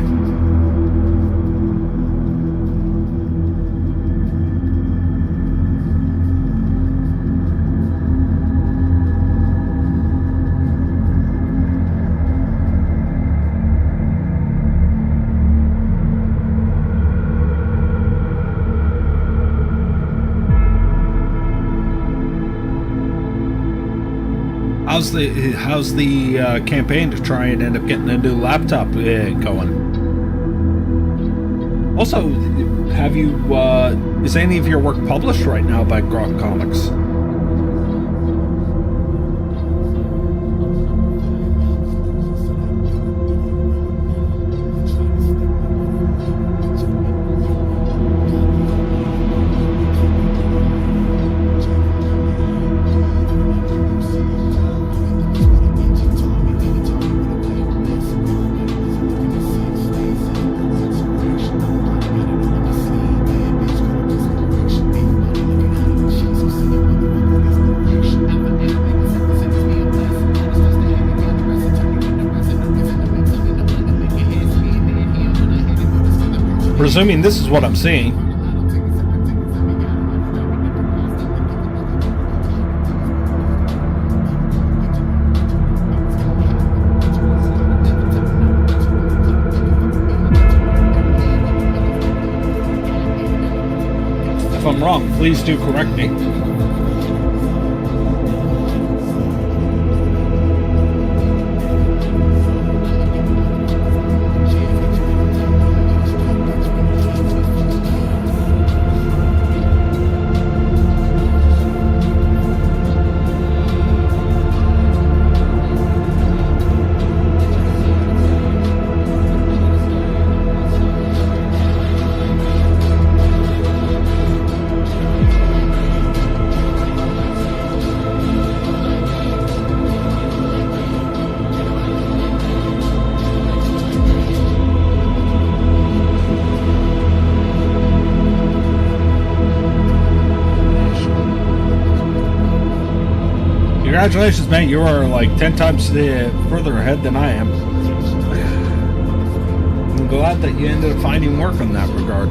Speaker 11: How's the campaign to try and end up getting a new laptop going? Also, have you is any of your work published right now by Grok Comics? presuming this is what I'm seeing. If I'm wrong, please do correct me. Congratulations, man. You are like 10 times further ahead than I am. I'm glad that you ended up finding work in that regard.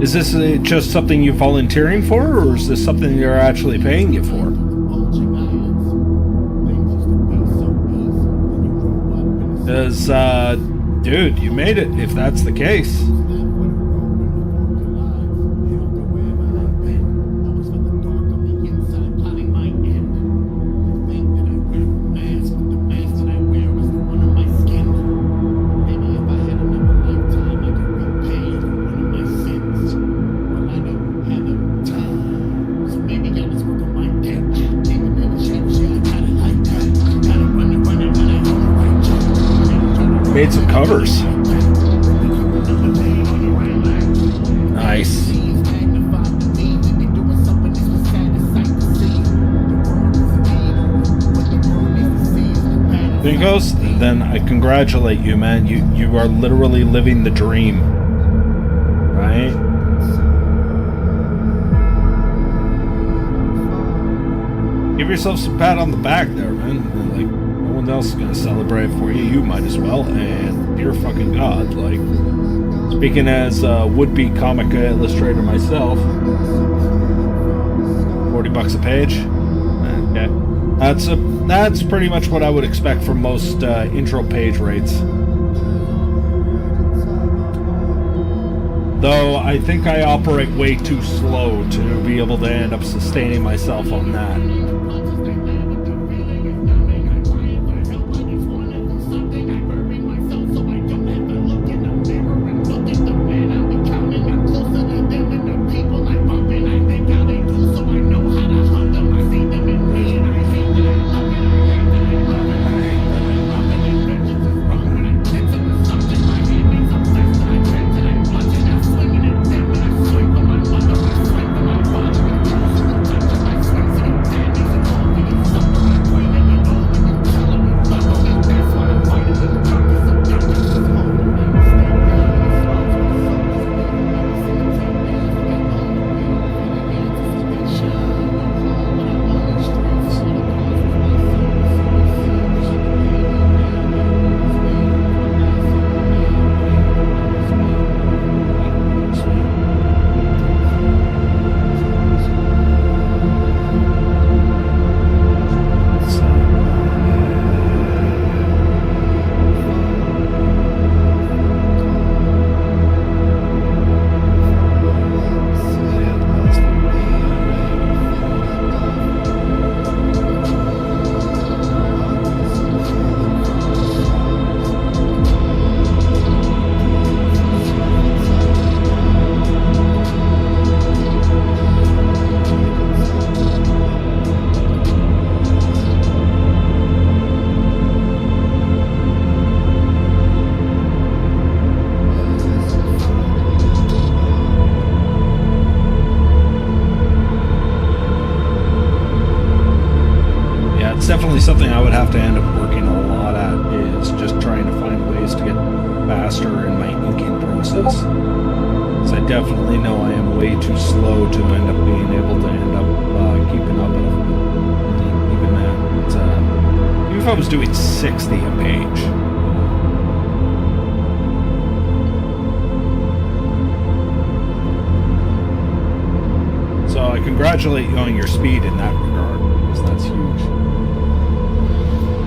Speaker 11: Is this just something you're volunteering for, or is this something they're actually paying you for? Because, dude, you made it, if that's the case. Made some covers. Nice. There goes. Then I congratulate you, man. You are literally living the dream. Right? Give yourself some pat on the back there, man. Like, no one else is gonna celebrate for you. You might as well. And dear fucking God, like, speaking as a would-be comic illustrator myself, $40 a page. Okay, that's pretty much what I would expect from most intro page rates. Though I think I operate way too slow to be able to end up sustaining myself on that. faster in my inking process. So I definitely know I am way too slow to end up being able to end up keeping up with even that. It's, even if I was doing 60 a page. So I congratulate you on your speed in that regard, because that's huge.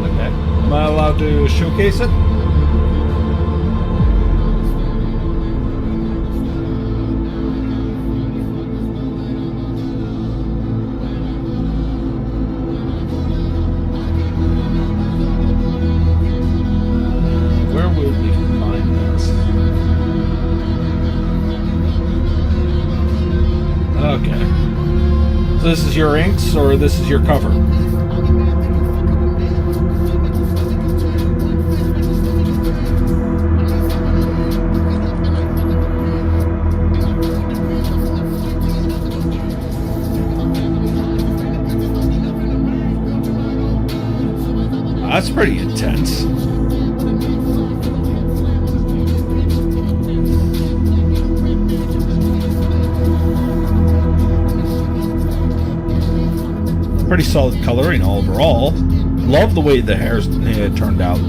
Speaker 11: Okay. Am I allowed to showcase it? Where would we find this? Okay. So this is your inks, or this is your cover? That's pretty intense. Pretty solid coloring overall. Love the way the hair's turned out.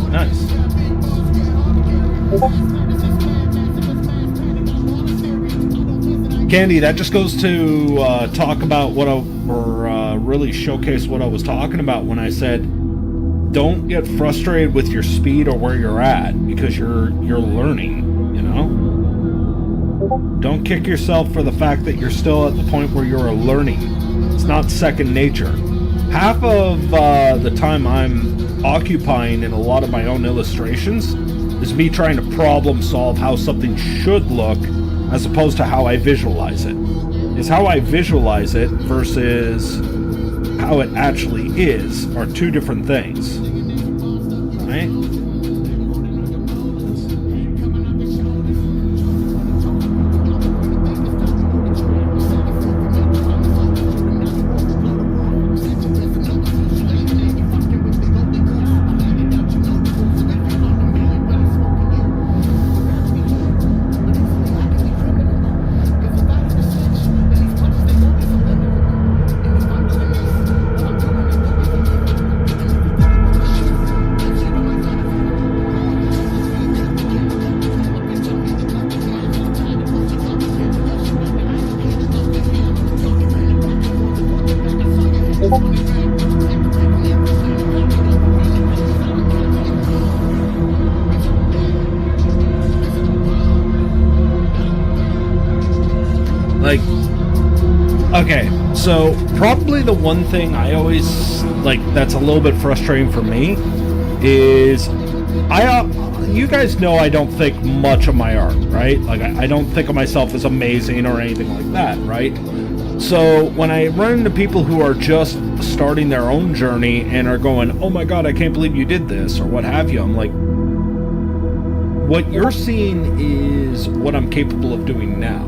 Speaker 11: Nice. Candy, that just goes to talk about what really showcase what I was talking about when I said don't get frustrated with your speed or where you're at, because you're learning, you know? Don't kick yourself for the fact that you're still at the point where you're learning. It's not second nature. Half of the time I'm occupying in a lot of my own illustrations is me trying to problem solve how something should look as opposed to how I visualize it. Is how I visualize it versus how it actually is are two different things. Right? Like, okay, so probably the one thing I always, like, that's a little bit frustrating for me is you guys know I don't think much of my art, right? Like, I don't think of myself as amazing or anything like that, right? So when I run into people who are just starting their own journey and are going, oh my god, I can't believe you did this, or what have you, I'm like, what you're seeing is what I'm capable of doing now.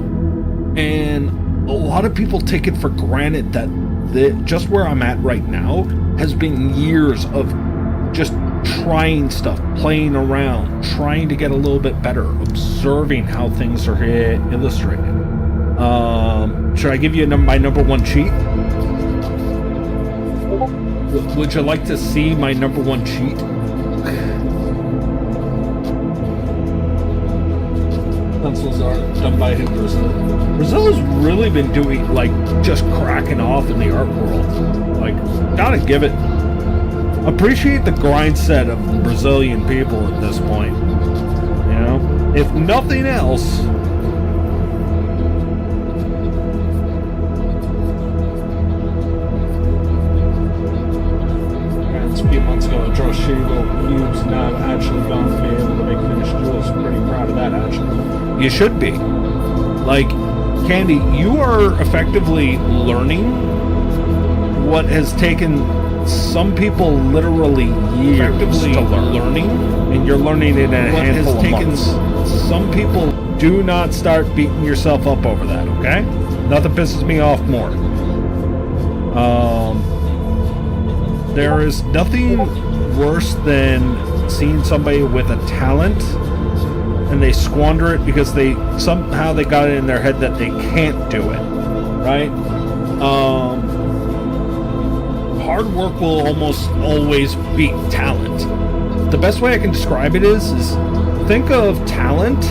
Speaker 11: And a lot of people take it for granted that just where I'm at right now has been years of just trying stuff, playing around, trying to get a little bit better, observing how things are illustrated. Should I give you my number one cheat? Would you like to see my number one cheat? Pencils are done by him, Brazil. Brazil has really been doing, like, just cracking off in the art world. Like, gotta give it. Appreciate the grind set of the Brazilian people at this point. You know? If nothing else. A few months ago, I drew Shigo cubes, and now I've actually gone to be able to make finished jewels. Pretty proud of that, actually. You should be. Like, Candy, you are effectively learning what has taken some people literally years to learn. And you're learning it in a handful of months. Some people Do not start beating yourself up over that, okay? Nothing pisses me off more. There is nothing worse than seeing somebody with a talent and they squander it because they got it in their head that they can't do it, right? Hard work will almost always beat talent. The best way I can describe it is think of talent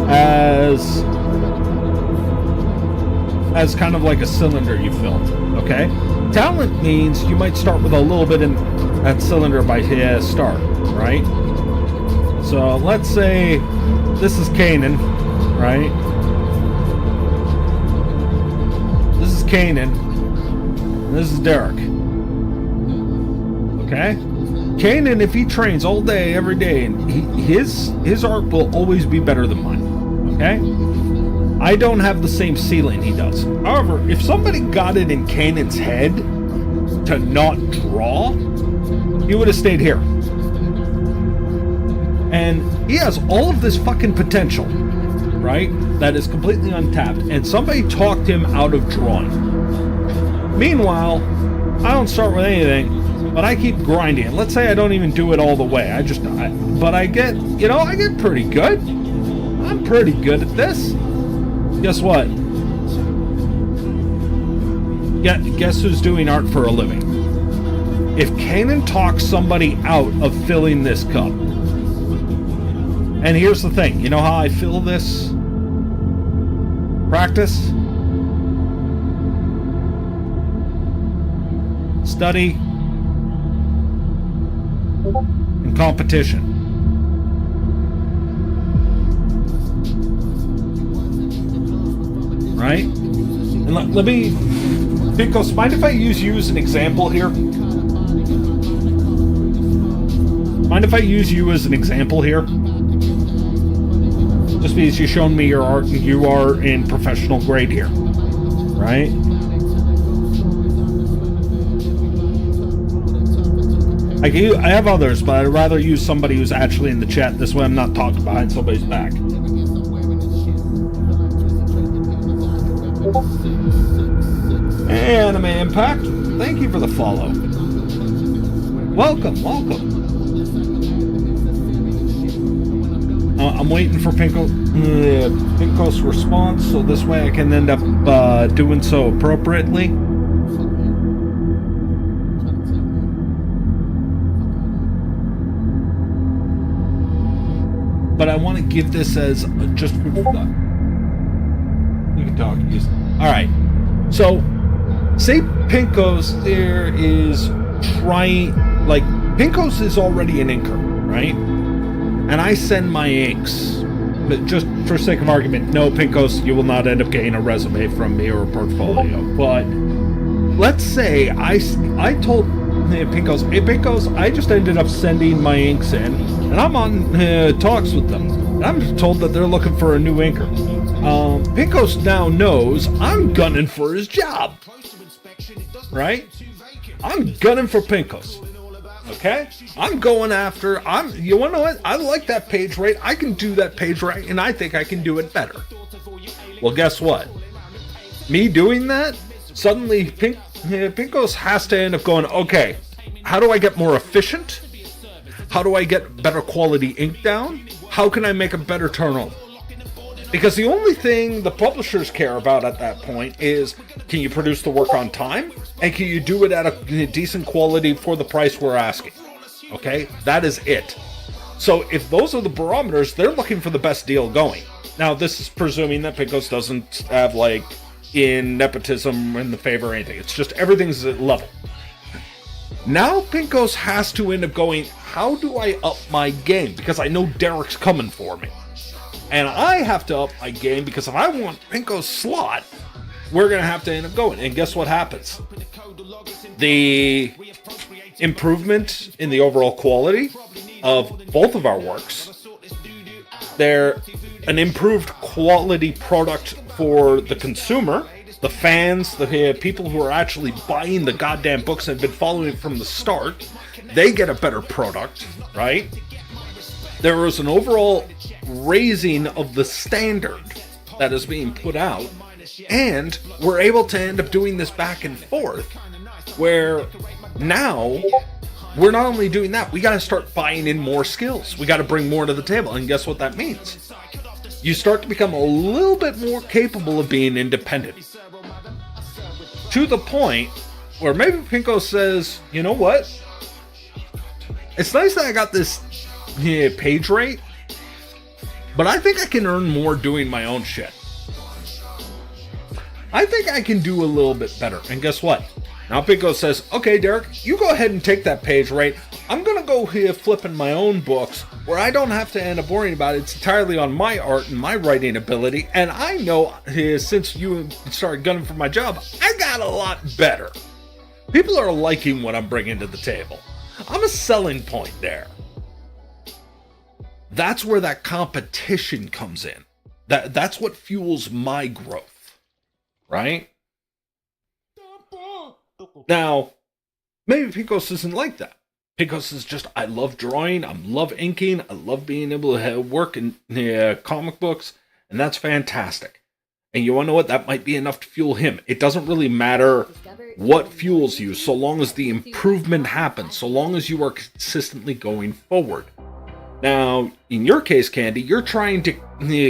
Speaker 11: as kind of like a cylinder you filled, okay? Talent means you might start with a little bit in that cylinder by start, right? So let's say this is Kanan, right? This is Kanan, and this is Derek. Okay? Kanan, if he trains all day, every day, and his art will always be better than mine. Okay? I don't have the same ceiling he does. However, if somebody got it in Kanan's head to not draw, he would have stayed here. And he has all of this fucking potential, right? That is completely untapped. And somebody talked him out of drawing. Meanwhile, I don't start with anything, but I keep grinding. And let's say I don't even do it all the way. But I get pretty good. I'm pretty good at this. Guess what? Guess who's doing art for a living? If Kanan talks somebody out of filling this cup, and here's the thing, you know how I fill this practice? Study and competition. Right? And let me, Pinkos, mind if I use you as an example here? Mind if I use you as an example here? Just because you've shown me your art and you are in professional grade here. Right? I have others, but I'd rather use somebody who's actually in the chat. This way I'm not talking behind somebody's back. Anime Impact, thank you for the follow. Welcome. I'm waiting for Pinko's response, so this way I can end up doing so appropriately. But I want to give this as just food for thought. You can talk. Alright. So, say Pinkos there is trying... Like, Pinkos is already an inker, right? And I send my inks. But just for sake of argument, no, Pinkos, you will not end up getting a resume from me or a portfolio. But let's say I told Pinkos, hey Pinkos, I just ended up sending my inks in, and I'm on talks with them. And I'm just told that they're looking for a new inker. Pinkos now knows I'm gunning for his job. Right? I'm gunning for Pinkos. Okay? I'm going after, you wanna know what? I like that page rate. I can do that page rate, and I think I can do it better. Well, guess what? Me doing that, suddenly Pinkos has to end up going, okay, how do I get more efficient? How do I get better quality ink down? How can I make a better turnover? Because the only thing the publishers care about at that point is, can you produce the work on time? And can you do it at a decent quality for the price we're asking? Okay, that is it. So if those are the barometers, they're looking for the best deal going. Now, this is presuming that Pinkos doesn't have, like, in nepotism in the favor or anything. It's just everything's at level. Now Pinkos has to end up going, how do I up my game? Because I know Derek's coming for me. And I have to up my game because if I want Pinkos' slot, we're going to have to end up going. And guess what happens? The improvement in the overall quality of both of our works, they're an improved quality product for the consumer, the fans, the people who are actually buying the goddamn books and have been following it from the start. They get a better product, right? There is an overall raising of the standard that is being put out, and we're able to end up doing this back and forth, where now we're not only doing that, we got to start buying in more skills. We got to bring more to the table, and guess what that means? You start to become a little bit more capable of being independent. To the point where maybe Pinko says, you know what? It's nice that I got this page rate, but I think I can earn more doing my own shit. I think I can do a little bit better. And guess what? Now Pinko says, okay, Derek, you go ahead and take that page rate. I'm going to go here flipping my own books where I don't have to end up worrying about it. It's entirely on my art and my writing ability. And I know since you started gunning for my job, I got a lot better. People are liking what I'm bringing to the table. I'm a selling point there. That's where that competition comes in. That's what fuels my growth, right? Now, maybe Picos isn't like that. Picos is just, I love drawing, I love inking, I love being able to work in comic books, and that's fantastic. And you want to know what? That might be enough to fuel him. It doesn't really matter what fuels you, so long as the improvement happens, so long as you are consistently going forward. Now, in your case, Candy, you're trying to,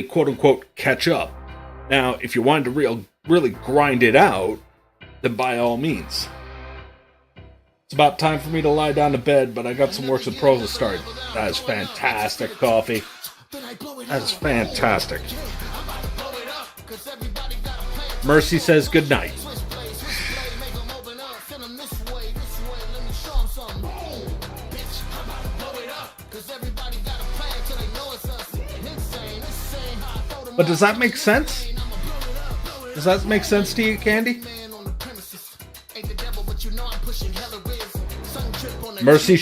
Speaker 11: quote-unquote, catch up. Now, if you wanted to really grind it out, then by all means. It's about time for me to lie down to bed, but I got some works of prose to start. That is fantastic, Coffee. That is fantastic. Mercy says good night. But does that make sense? Does that make sense to you, Candy? Mercy,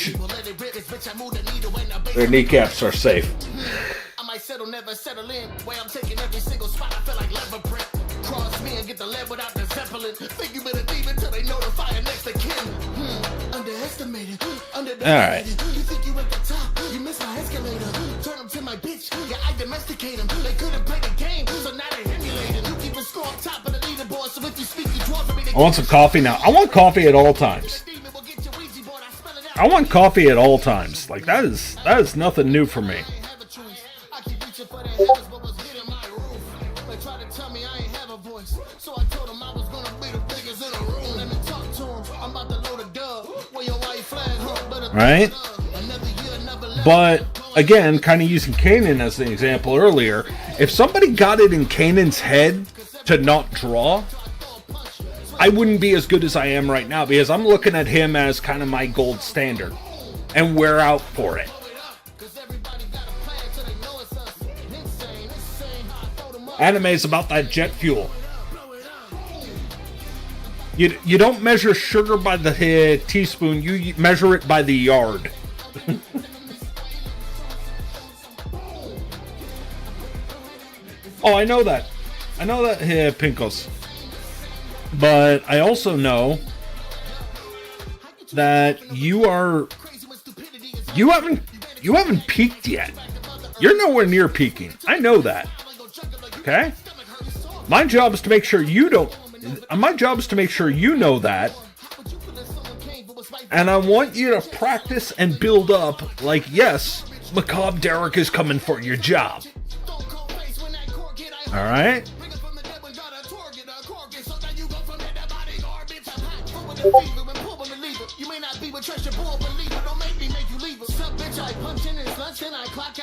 Speaker 11: their kneecaps are safe.
Speaker 12: I might settle, never settle in. Where I'm taking every single spot, I feel like lever print. Cross me and get the lead without the zeppelin. Think you been a demon till they notify a next of kin. Underestimated, underestimated.
Speaker 11: All right.
Speaker 12: You think you at the top? You miss my escalator. Turn them to my bitch. Yeah, I domesticate them. They couldn't play the game, so now they emulating. You keep a score on top of the leaderboard, so if you speak, you draw for me.
Speaker 11: I want some coffee now. I want coffee at all times. I want coffee at all times. Like that is nothing new for me. Right? But again, kind of using Kanan as the example earlier, if somebody got it in Kanan's head to not draw, I wouldn't be as good as I am right now because I'm looking at him as kind of my gold standard and we're out for it. Anime is about that jet fuel. You don't measure sugar by the teaspoon, you measure it by the yard. Oh, I know that. I know that, Pinkos. But I also know that you haven't peaked yet. You're nowhere near peaking. I know that. Okay? My job is to make sure you don't. My job is to make sure you know that. And I want you to practice and build up like, yes, Macabre Derek is coming for your job. Alright?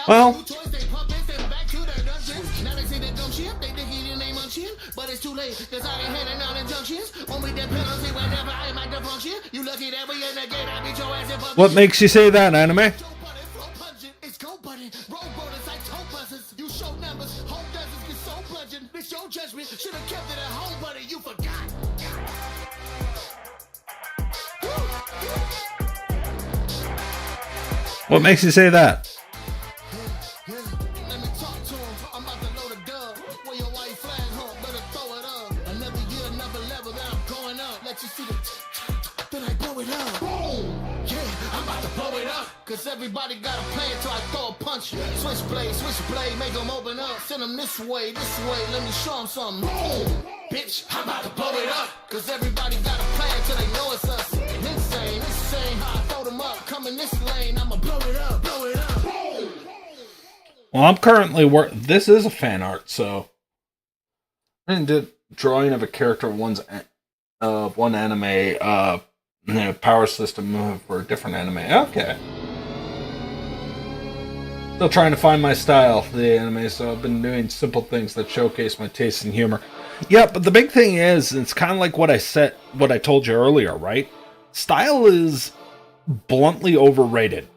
Speaker 11: Well, what makes you say that, Anime? What makes you say that?
Speaker 12: about to blow it up. Cause everybody got a plan till I throw a punch. Switchblade, make them open up. Send them this way, let me show them something. Boom, bitch, I'm about to blow it up. Cause everybody got a plan till they know it's us. Insane, how I throw them up. Come in this lane, I'ma blow it up. Boom.
Speaker 11: Well, I'm currently this is a fan art, so I did drawing of a character of one anime, power system for a different anime. Okay. Still trying to find my style for the anime, so I've been doing simple things that showcase my taste and humor. Yeah, but the big thing is, it's kind of like what I told you earlier, right? Style is bluntly overrated.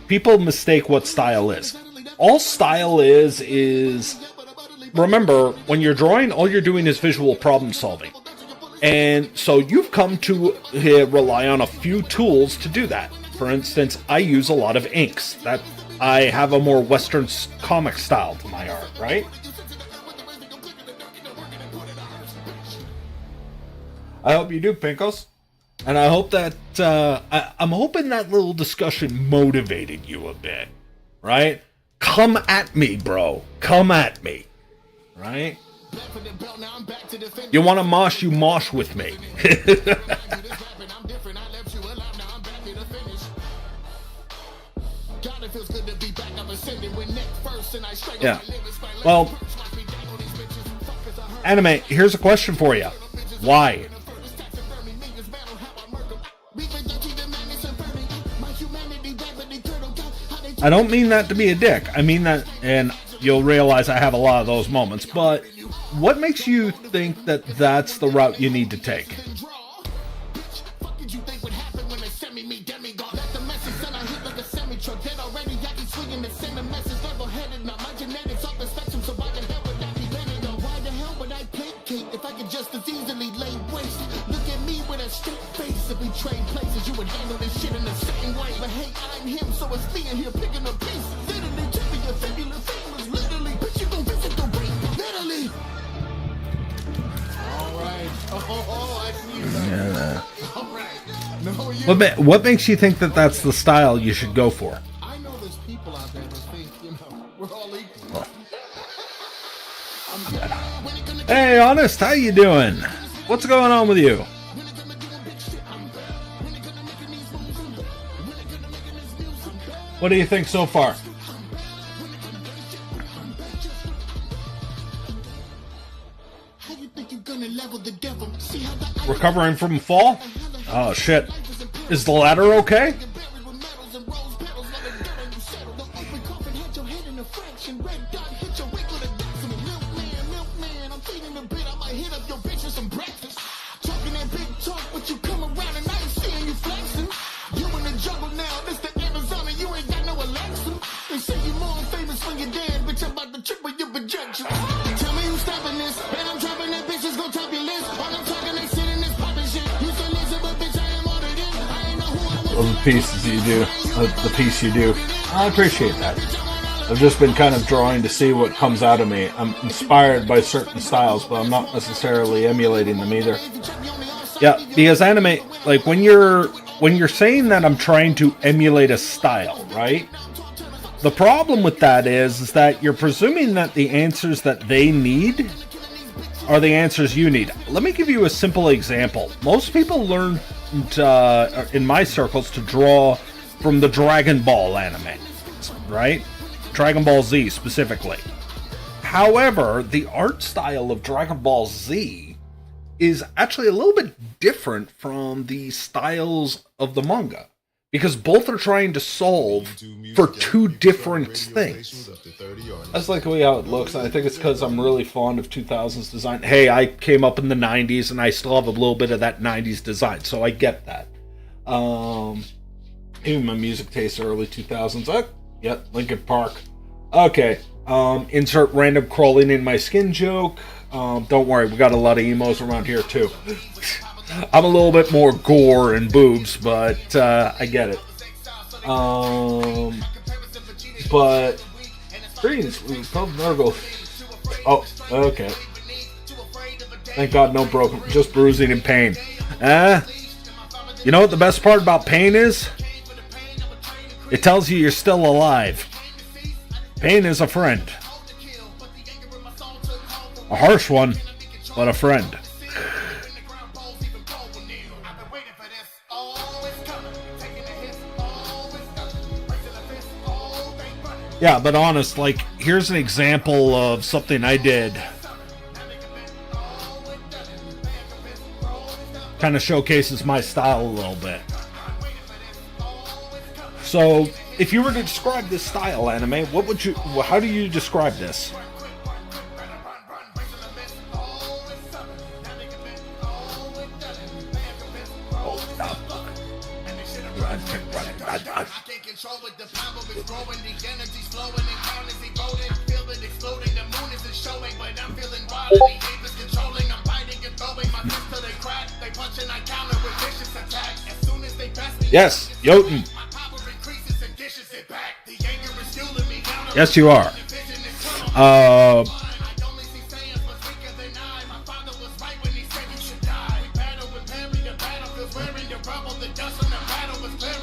Speaker 11: People mistake what style is. All style is remember, when you're drawing, all you're doing is visual problem solving. And so you've come to rely on a few tools to do that. For instance, I use a lot of inks. That I have a more Western comic style to my art, right? I hope you do, Pinkos. And I hope that, I'm hoping that little discussion motivated you a bit, right? Come at me, bro. Come at me, right? You want to mosh, you mosh with me. Yeah. Well, anime, here's a question for you. Why? I don't mean that to be a dick. I mean that, and you'll realize I have a lot of those moments, but what makes you think that that's the route you need to take? What makes you think that that's the style you should go for?
Speaker 12: I know there's people out there that think, we're all equal.
Speaker 11: Hey, Honest, how you doing? What's going on with you? What do you think so far? Recovering from fall? Oh shit. Is the ladder okay? The piece you do. I appreciate that. I've just been kind of drawing to see what comes out of me. I'm inspired by certain styles, but I'm not necessarily emulating them either. Yeah, because anime, like when you're saying that I'm trying to emulate a style, right? The problem with that is that you're presuming that the answers that they need are the answers you need. Let me give you a simple example. Most people learn in my circles to draw from the Dragon Ball anime, right? Dragon Ball Z specifically. However, the art style of Dragon Ball Z is actually a little bit different from the styles of the manga, because both are trying to solve for two different things. That's like the way how it looks. I think it's because I'm really fond of 2000s design. Hey, I came up in the 90s and I still have a little bit of that 90s design, so I get that. Even my music tastes are early 2000s. Oh, yep, Linkin Park. Okay, insert random crawling in my skin joke. Don't worry, we got a lot of emos around here too. I'm a little bit more gore and boobs, but I get it. But greens, Virgo. Oh, okay. Thank God, no broken, just bruising and pain. You know what the best part about pain is? It tells you you're still alive. Pain is a friend. A harsh one, but a friend. Yeah, but honest, like, here's an example of something I did. Kind of showcases my style a little bit. So, if you were to describe this style, anime, how do you describe this? Yes, Jotun. Yes, you are.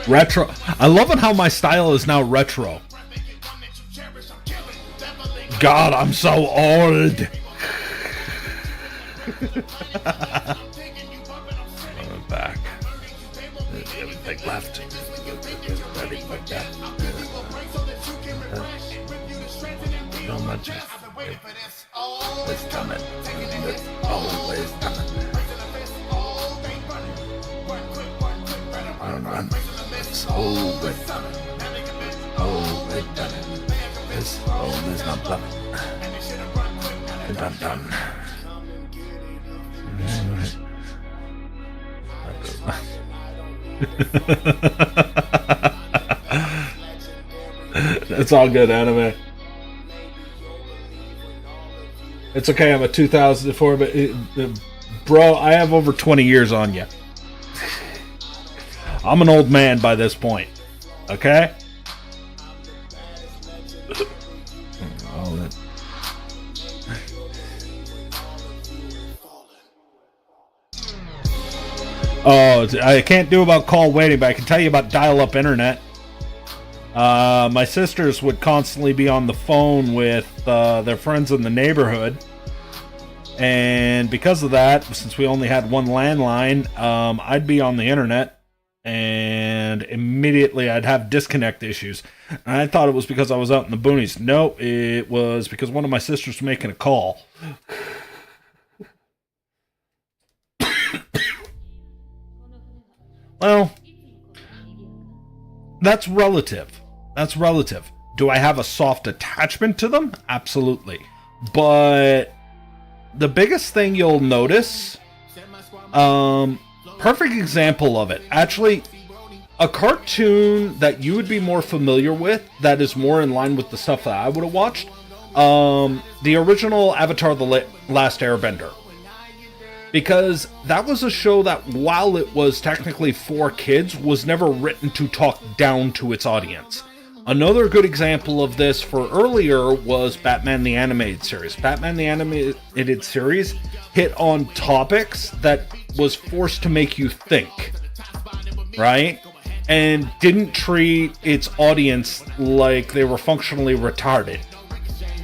Speaker 11: Retro. I love it how my style is now retro. God, I'm so old. Back. Everything left. So much. It's coming. It's always coming. Run. It's always coming. Always coming. It's always not coming. Done. It's all good, anime. It's okay, I'm a 2004, but bro, I have over 20 years on you. I'm an old man by this point. Okay? Oh, I can't do about call waiting, but I can tell you about dial-up internet. My sisters would constantly be on the phone with their friends in the neighborhood. And because of that, since we only had one landline, I'd be on the internet. And immediately I'd have disconnect issues. And I thought it was because I was out in the boonies. No, it was because one of my sisters was making a call. Well, that's relative. Do I have a soft attachment to them? Absolutely. But the biggest thing you'll notice, perfect example of it. Actually, a cartoon that you would be more familiar with, that is more in line with the stuff that I would have watched, the original Avatar: The Last Airbender. Because that was a show that, while it was technically for kids, was never written to talk down to its audience. Another good example of this for earlier was Batman the Animated Series. Batman the Animated Series hit on topics that was forced to make you think, right? And didn't treat its audience like they were functionally retarded.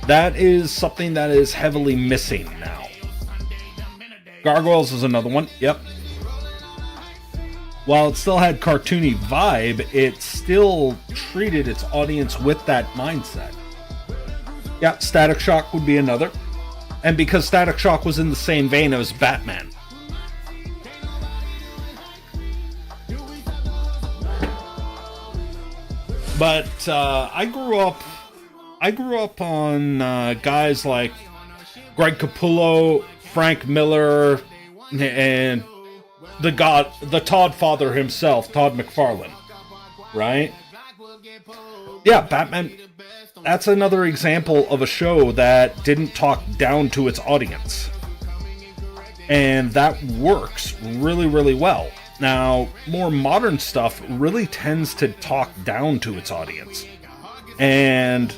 Speaker 11: That is something that is heavily missing now. Gargoyles is another one. Yep. While it still had cartoony vibe, it still treated its audience with that mindset. Yeah, Static Shock would be another. And because Static Shock was in the same vein as Batman. But I grew up on guys like Greg Capullo, Frank Miller, and the Todd father himself, Todd McFarlane, right? Yeah, Batman, that's another example of a show that didn't talk down to its audience. And that works really, really well. Now, more modern stuff really tends to talk down to its audience. And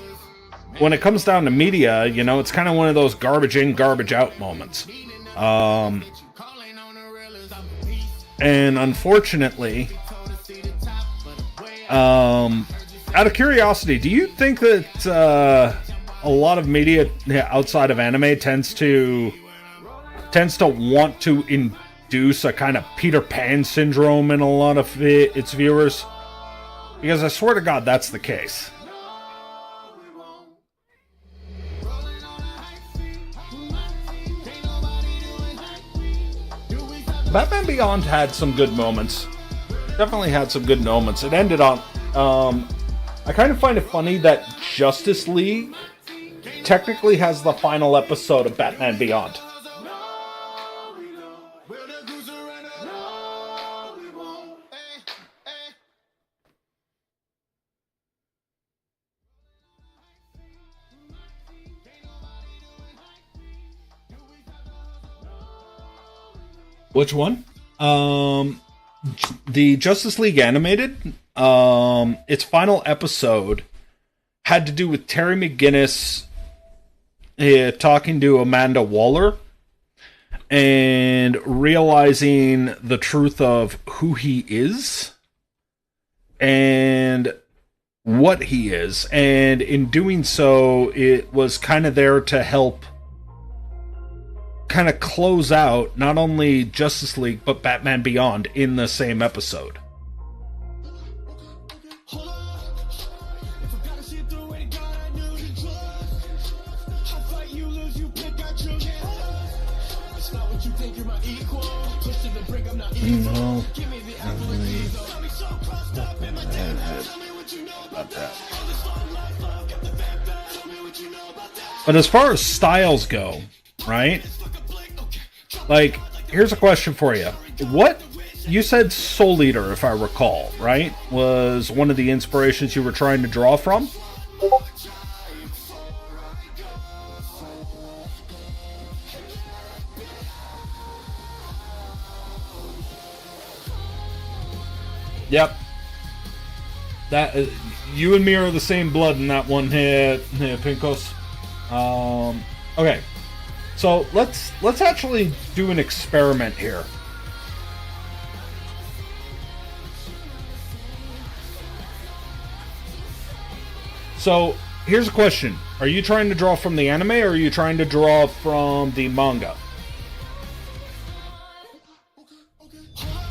Speaker 11: when it comes down to media, you know, it's kind of one of those garbage in, garbage out moments. And unfortunately, out of curiosity, do you think that a lot of media outside of anime tends to want to induce a kind of Peter Pan syndrome in a lot of its viewers? Because I swear to God, that's the case. Batman Beyond had some good moments. Definitely had some good moments. It ended on... I kind of find it funny that Justice League technically has the final episode of Batman Beyond. Which one? The Justice League Animated, its final episode had to do with Terry McGinnis talking to Amanda Waller and realizing the truth of who he is and what he is. And in doing so, it was kind of there to help kind of close out not only Justice League but Batman Beyond in the same episode. No. But as far as styles go, right? Like, here's a question for you. What, you said Soul Eater, if I recall, right? Was one of the inspirations you were trying to draw from? Yep. That you and me are the same blood in that one here, Pinkos. Okay. So let's actually do an experiment here. So here's a question. Are you trying to draw from the anime or are you trying to draw from the manga?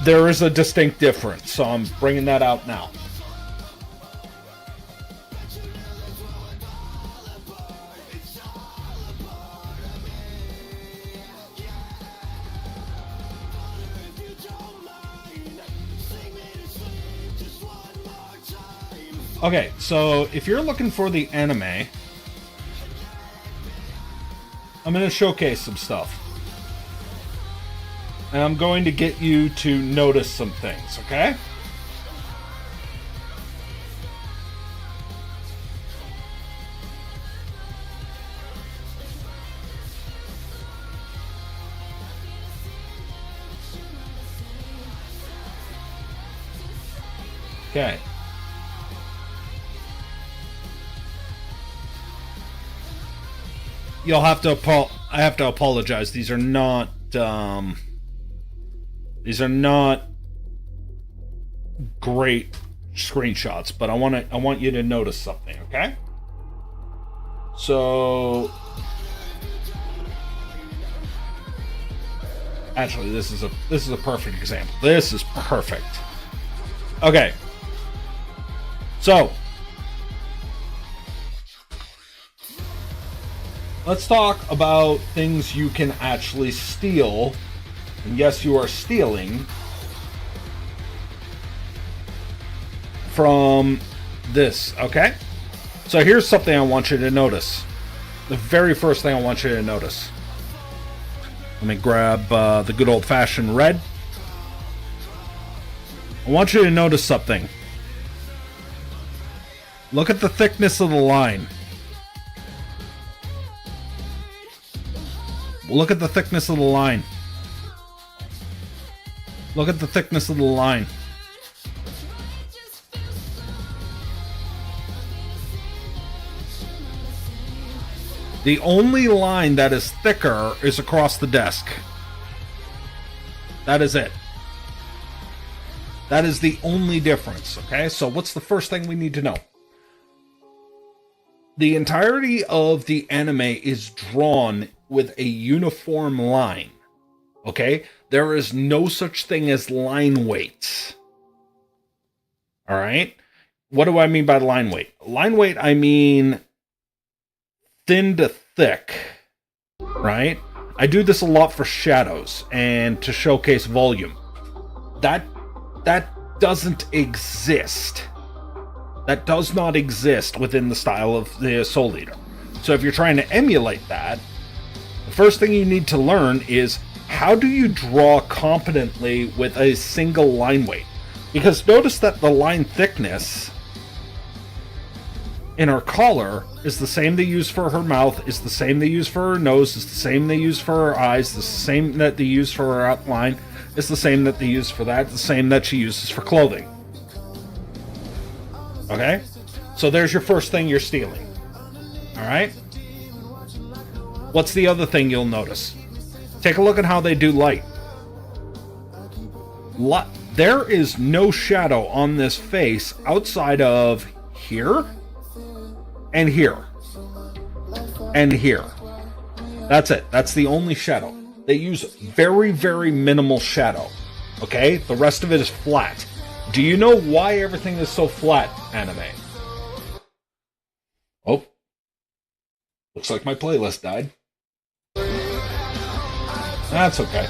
Speaker 11: There is a distinct difference, so I'm bringing that out now. Okay, so if you're looking for the anime, I'm going to showcase some stuff. And I'm going to get you to notice some things, okay? Okay. You'll have to I have to apologize. These are not great screenshots, but I want you to notice something, okay? So actually this is a perfect example. This is perfect. Okay. So let's talk about things you can actually steal. And yes, you are stealing from this, okay? So here's something I want you to notice. The very first thing I want you to notice. Let me grab the good old-fashioned red. I want you to notice something. Look at the thickness of the line. Look at the thickness of the line. Look at the thickness of the line. The only line that is thicker is across the desk. That is it. That is the only difference, okay? So what's the first thing we need to know? The entirety of the anime is drawn with a uniform line. Okay? There is no such thing as line weights. All right? What do I mean by line weight? Line weight, I mean thin to thick. Right? I do this a lot for shadows and to showcase volume. That doesn't exist. That does not exist within the style of the Soul Eater. So if you're trying to emulate that, the first thing you need to learn is how do you draw competently with a single line weight? Because notice that the line thickness in her collar is the same they use for her mouth, is the same they use for her nose, is the same they use for her eyes, the same that they use for her outline, is the same that they use for that, the same that she uses for clothing. Okay? So there's your first thing you're stealing. Alright? What's the other thing you'll notice? Take a look at how they do light. There is no shadow on this face outside of here and here and here. That's it. That's the only shadow. They use very, very minimal shadow. Okay? The rest of it is flat. Do you know why everything is so flat, anime? Oh. Looks like my playlist died. That's okay.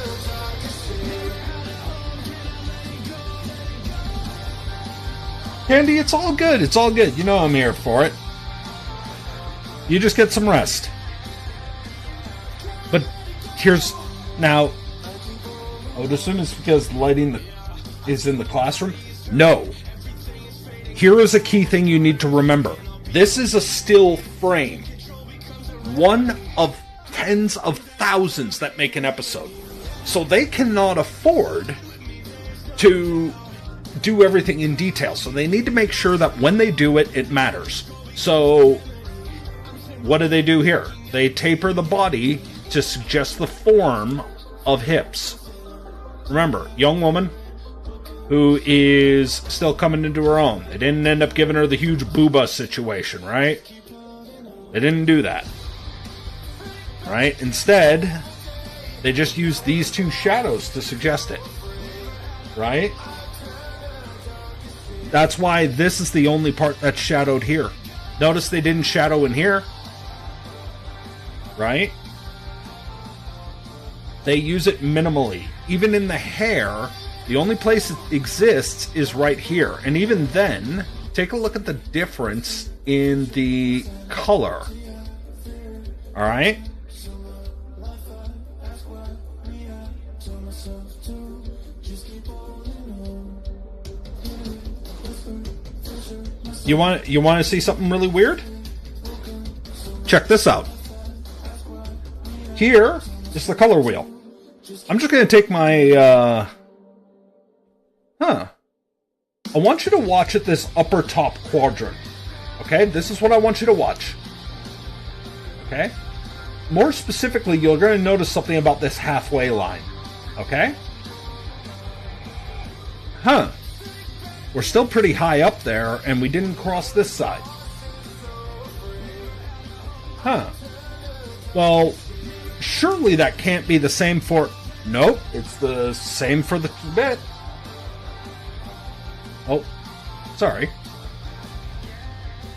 Speaker 11: Candy, it's all good. It's all good. You know I'm here for it. You just get some rest. But here's... Now, I would assume it's because lighting is in the classroom. No. Here is a key thing you need to remember. This is a still frame. One of tens of thousands that make an episode. So they cannot afford to do everything in detail. So they need to make sure that when they do it, it matters. So what do they do here? They taper the body to suggest the form of hips. Remember, young woman who is still coming into her own. They didn't end up giving her the huge booba situation, right? They didn't do that. Right? Instead, they just used these two shadows to suggest it. Right? That's why this is the only part that's shadowed here. Notice they didn't shadow in here. Right? They use it minimally. Even in the hair, the only place it exists is right here. And even then, take a look at the difference in the color. Alright? You want to see something really weird? Check this out. Here is the color wheel. I'm just going to take my... I want you to watch at this upper top quadrant. Okay? This is what I want you to watch. Okay? More specifically, you're going to notice something about this halfway line. Okay? We're still pretty high up there, and we didn't cross this side. Well, surely that can't be the same for... Nope, it's the same for the bit. Oh, sorry.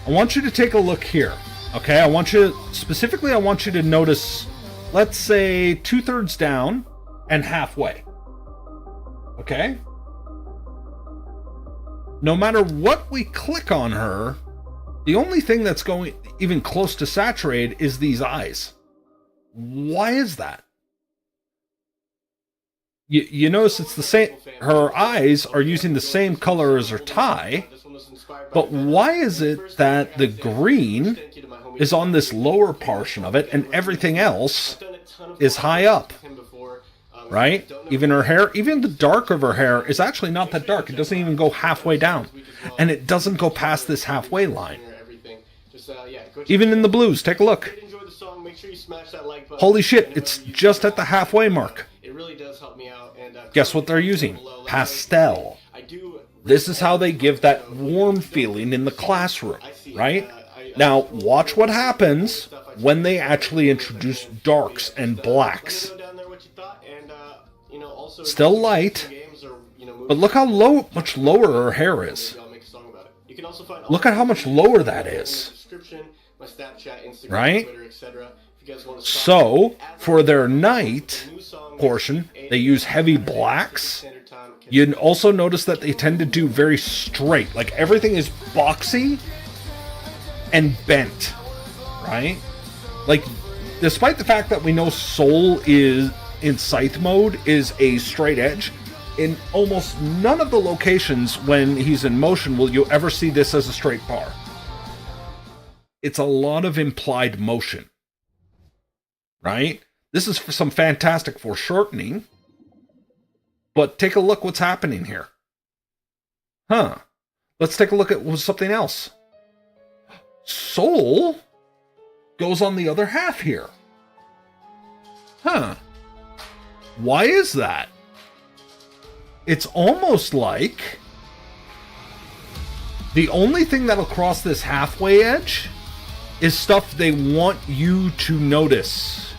Speaker 11: I want you to take a look here. Okay, I want you to notice, let's say, 2/3 down and halfway. Okay? No matter what we click on her, the only thing that's going even close to saturated is these eyes. Why is that? You notice it's the same. Her eyes are using the same color as her tie, but why is it that the green is on this lower portion of it and everything else is high up? Right? Even her hair, even the dark of her hair is actually not that dark. It doesn't even go halfway down. And it doesn't go past this halfway line. Even in the blues, take a look. Holy shit, it's just at the halfway mark. Guess what they're using? Pastel. This is how they give that warm feeling in the classroom, right? Now, watch what happens when they actually introduce darks and blacks. Still light, but look how much lower her hair is. Look at how much lower that is. Right? So, for their night portion, they use heavy blacks. You also notice that they tend to do very straight. Like, everything is boxy and bent. Right? Like, despite the fact that we know Soul is in Scythe mode is a straight edge, in almost none of the locations when he's in motion will you ever see this as a straight bar. It's a lot of implied motion. Right? This is for some fantastic foreshortening. But take a look what's happening here. Huh. Let's take a look at something else. Soul goes on the other half here. Huh. Why is that? It's almost like the only thing that'll cross this halfway edge is stuff they want you to notice.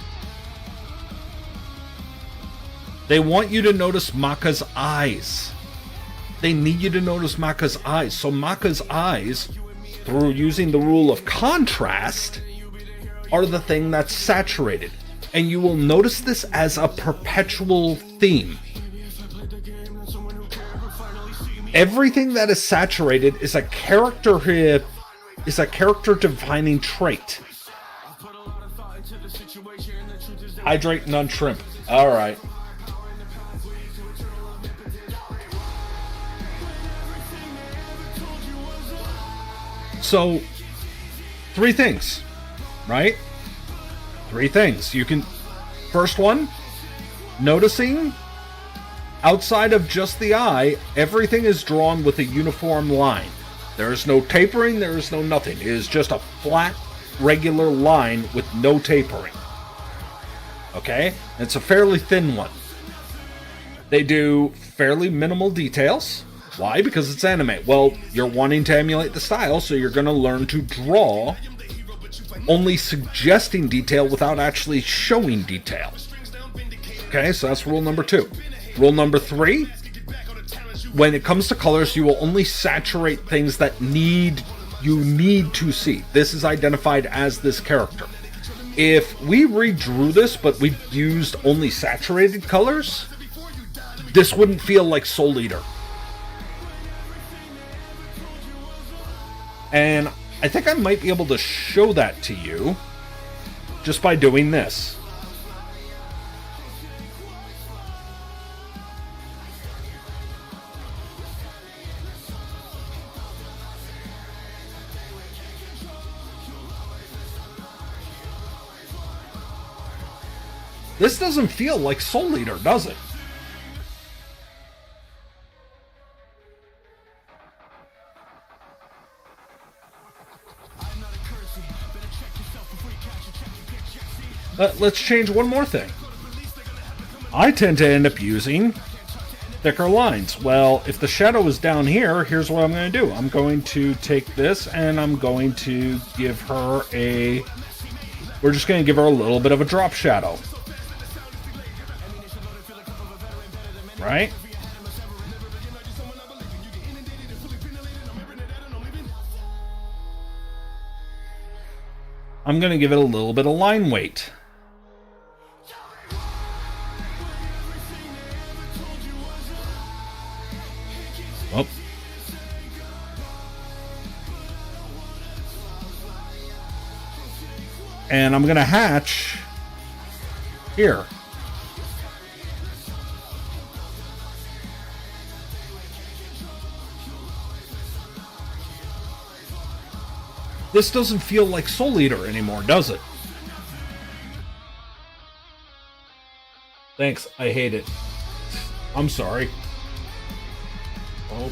Speaker 11: They want you to notice Maka's eyes. They need you to notice Maka's eyes. So Maka's eyes, through using the rule of contrast, are the thing that's saturated. And you will notice this as a perpetual theme. Everything that is saturated is a character defining trait. Hydrate, none shrimp. All right. So, 3 things, right? 3 things. You can, first one, noticing outside of just the eye, everything is drawn with a uniform line. There is no tapering, there is no nothing. It is just a flat, regular line with no tapering. Okay? It's a fairly thin one. They do fairly minimal details. Why? Because it's anime. Well, you're wanting to emulate the style, so you're going to learn to draw only suggesting detail without actually showing detail. Okay, so that's rule number 2. Rule number 3, when it comes to colors, you will only saturate things that you need to see. This is identified as this character. If we redrew this, but we used only saturated colors, this wouldn't feel like Soul Eater. And I think I might be able to show that to you just by doing this. This doesn't feel like Soul Eater, does it? Let's change one more thing. I tend to end up using thicker lines. Well, if the shadow is down here, here's what I'm going to do. I'm going to take this and I'm going to give her we're just going to give her a little bit of a drop shadow. Right? I'm going to give it a little bit of line weight. Oh. And I'm going to hatch here. This doesn't feel like Soul Eater anymore, does it? Thanks, I hate it. I'm sorry. Oh.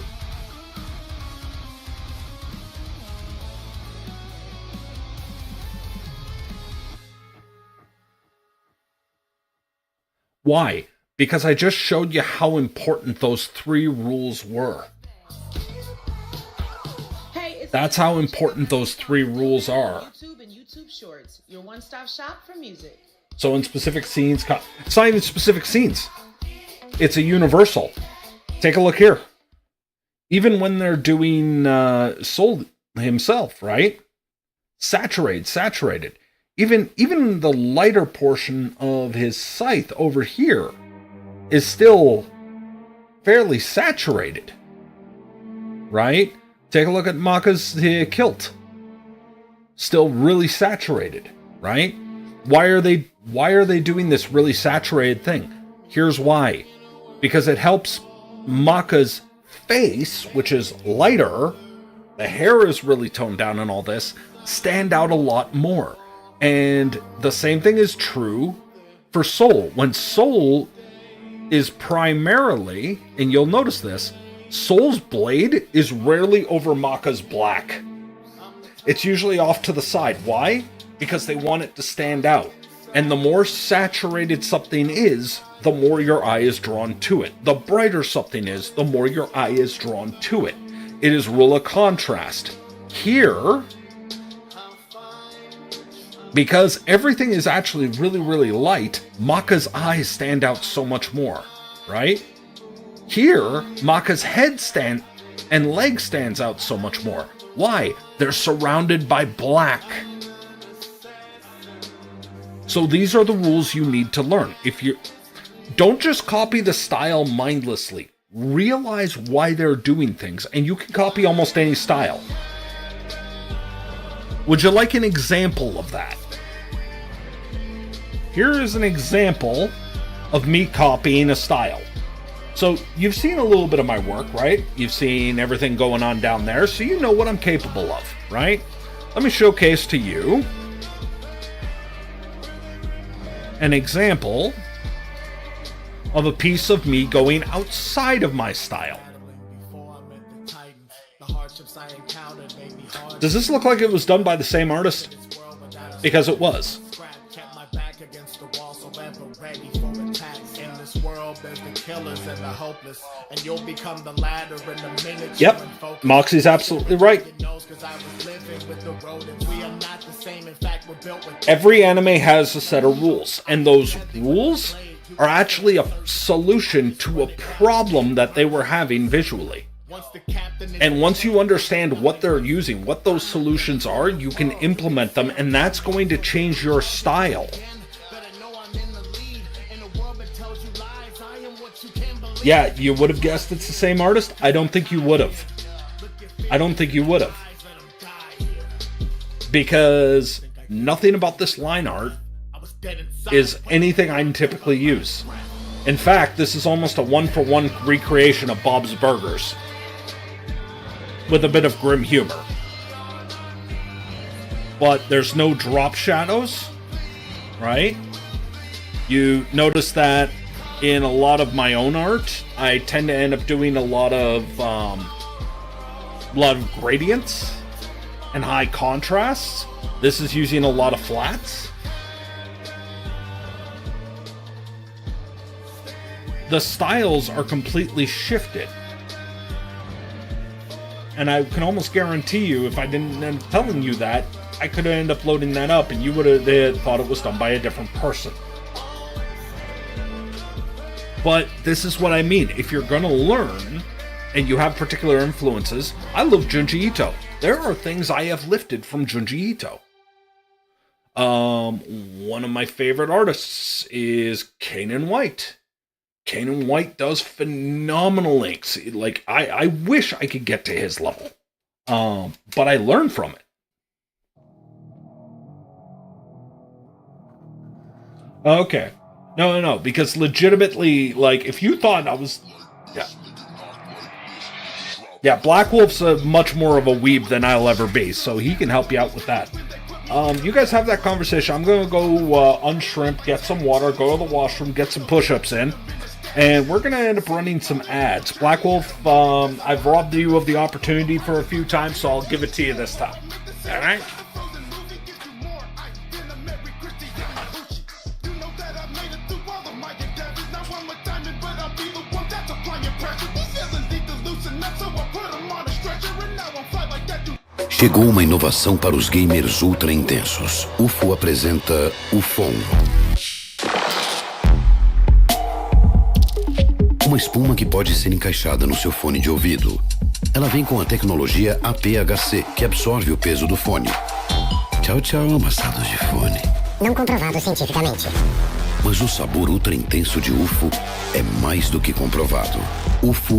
Speaker 11: Why? Because I just showed you how important those 3 rules were. That's how important those 3 rules are.
Speaker 13: YouTube and YouTube Shorts, your one-stop shop for music.
Speaker 11: So in specific scenes, it's not even specific scenes. It's a universal. Take a look here. Even when they're doing Soul himself, right? Saturated. Even the lighter portion of his scythe over here is still fairly saturated, right? Take a look at Maka's kilt. Still really saturated, right? Why are they doing this really saturated thing? Here's why. Because it helps Maka's face, which is lighter, the hair is really toned down and all this, stand out a lot more. And the same thing is true for Soul. When Soul is primarily, and you'll notice this, Soul's blade is rarely over Maka's black. It's usually off to the side. Why? Because they want it to stand out. And the more saturated something is, the more your eye is drawn to it. The brighter something is, the more your eye is drawn to it. It is rule of contrast. Here, because everything is actually really, really light, Maka's eyes stand out so much more, right? Here, Maka's head and leg stands out so much more. Why? They're surrounded by black. So these are the rules you need to learn. Don't just copy the style mindlessly. Realize why they're doing things, and you can copy almost any style. Would you like an example of that? Here is an example of me copying a style. So you've seen a little bit of my work, right? You've seen everything going on down there, so you know what I'm capable of, right? Let me showcase to you an example of a piece of me going outside of my style. Does this look like it was done by the same artist? Because it was. Yep, Moxie's absolutely right. Every anime has a set of rules, and those rules are actually a solution to a problem that they were having visually. And once you understand what they're using, what those solutions are, you can implement them, and that's going to change your style. Yeah, you would have guessed it's the same artist? I don't think you would have. Because nothing about this line art is anything I typically use. In fact, this is almost a one-for-one recreation of Bob's Burgers, with a bit of grim humor. But there's no drop shadows, right? You notice that in a lot of my own art, I tend to end up doing a lot of gradients and high contrasts. This is using a lot of flats. The styles are completely shifted. And I can almost guarantee you, if I didn't end up telling you that, I could end up loading that up and you would have thought it was done by a different person. But this is what I mean. If you're going to learn, and you have particular influences, I love Junji Ito. There are things I have lifted from Junji Ito. One of my favorite artists is Kanan White. Kanan White does phenomenal inks. Like, I wish I could get to his level. But I learned from it. Okay. No, because legitimately, like, if you thought I was... Yeah, Black Wolf's much more of a weeb than I'll ever be, so he can help you out with that. You guys have that conversation. I'm going to go unshrimp, get some water, go to the washroom, get some push-ups in, and we're going to end up running some ads. Black Wolf, I've robbed you of the opportunity for a few times, so I'll give it to you this time. All right?
Speaker 14: Chegou uma inovação para os gamers ultra intensos. UFO apresenta o FON. Uma espuma que pode ser encaixada no seu fone de ouvido. Ela vem com a tecnologia APHC, que absorve o peso do fone. Tchau, tchau, amassados de fone.
Speaker 15: Não comprovado cientificamente.
Speaker 14: Mas o sabor ultra intenso de UFO é mais do que comprovado. UFO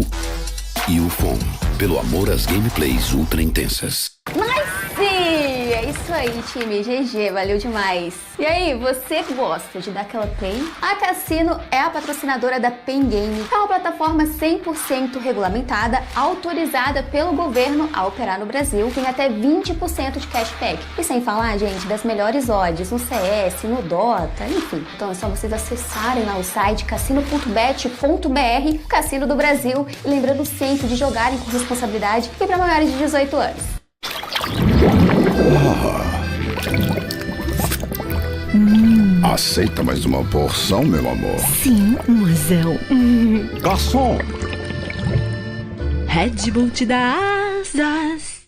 Speaker 14: e o FON, pelo amor às gameplays ultra intensas.
Speaker 16: Mas sim, é isso aí, time. GG, valeu demais. E aí, você gosta de dar aquela play? A Cassino é a patrocinadora da Pen Game. É uma plataforma 100% regulamentada, autorizada pelo governo a operar no Brasil. Tem até 20% de cashback. E sem falar, gente, das melhores odds no CS, no Dota, enfim. Então é só vocês acessarem lá o site cassino.bet.br, Cassino do Brasil. E lembrando sempre de jogarem com responsabilidade e para maiores de 18 anos.
Speaker 17: Aceita mais uma porção, meu amor?
Speaker 18: Sim, mozão.
Speaker 17: Garçom!
Speaker 18: Red Bull te dá asas.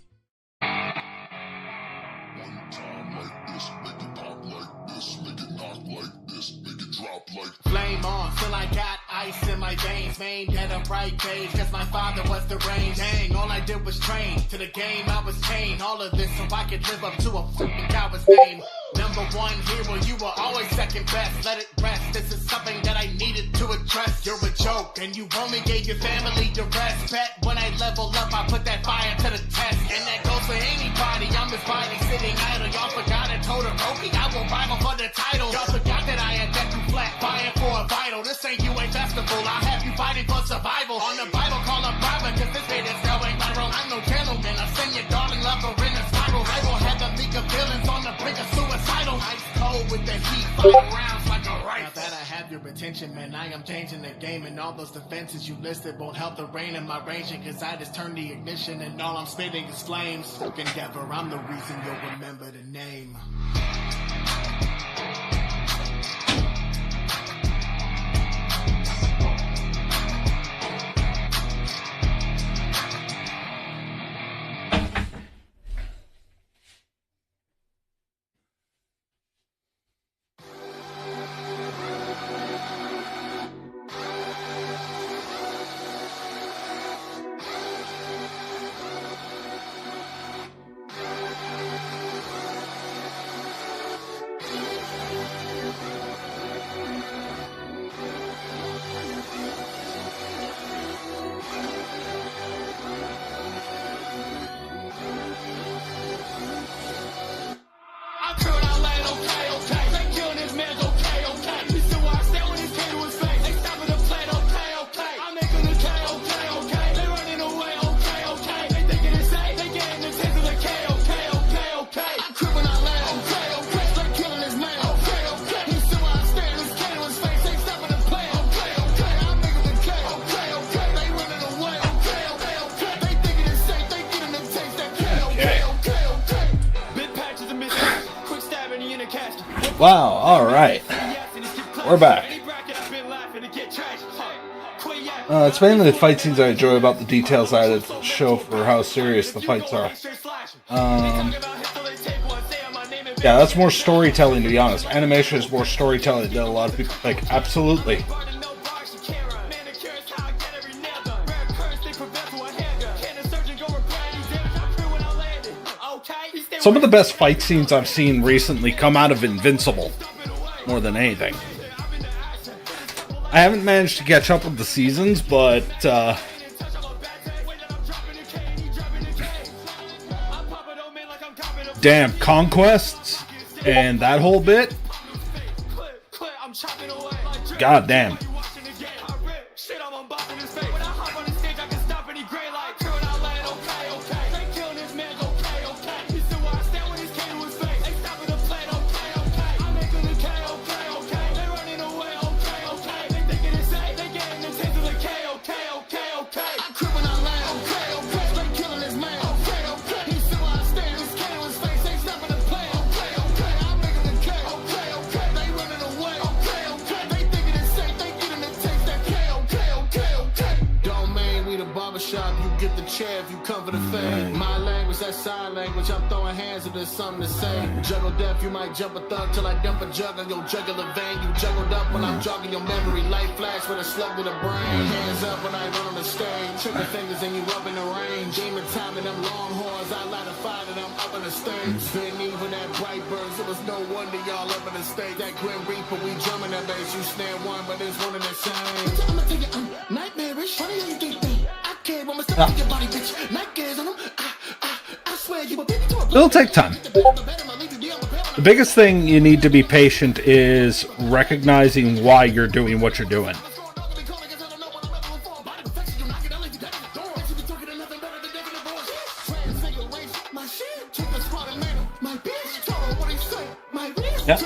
Speaker 12: Flame on, feel I got ice in my veins. Made at a bright page, cause my father was the rain. Dang, all I did was train. To the game I was chained. All of this so I could live up to a fucking coward's name. Number one hero, you were always second best. Let it rest, this is something that I needed to address. You're a joke, and you only gave your family the rest. Bet when I level up, I put that fire to the test. And that goes for anybody, I'm his body sitting idle. Y'all forgot I told her, Roki, I will rival for the title. Y'all forgot that I had that you flat, fighting for a vital. This ain't you a festival, I have you fighting for survival. On the Bible, call up private, cause this hate is going viral. I'm no gentleman, I send your darling lover in a spiral. I will have the league of villains on the brink of suicidal. Ice cold with the heat, fire rounds like a rifle. Now that I have your attention, man, I am changing the game. And all those defenses you listed won't help the rain in my ranging. Cause I just turned the ignition and all I'm spitting is flames. Spoken together, I'm the reason you'll remember the name.
Speaker 11: Wow, alright. We're back. It's mainly the fight scenes I enjoy about the details added to show for how serious the fights are. Yeah, that's more storytelling, to be honest. Animation is more storytelling than a lot of people think. Absolutely. Some of the best fight scenes I've seen recently come out of Invincible, more than anything. I haven't managed to catch up with the seasons, but damn, Conquests and that whole bit, god damn.
Speaker 12: barbershop, you get the chair if you come for the fame. My language, that's sign language. I'm throwing hands and there's something to say. Juggle death, you might jump a thug till I dump a jug on your jugular vein. You juggled up when I'm jogging your memory. Light flash with a slug to the brain. Hands up when I run on the stage. Trigger fingers and you up in the range. Demon time and them longhorns. I light a fire and I'm up in the stage. Spitting even that bright birds. It was no wonder y'all up in the stage. That grim reaper, we drumming that bass. You snare one, but it's one and the same. I'ma tell you, I'm nightmarish. Funny how you think that. I can't want to stop your body, bitch. Nightmares on them. I swear you a bitch to a
Speaker 11: It'll take time. The biggest thing you need to be patient is recognizing why you're doing what you're doing. Yeah.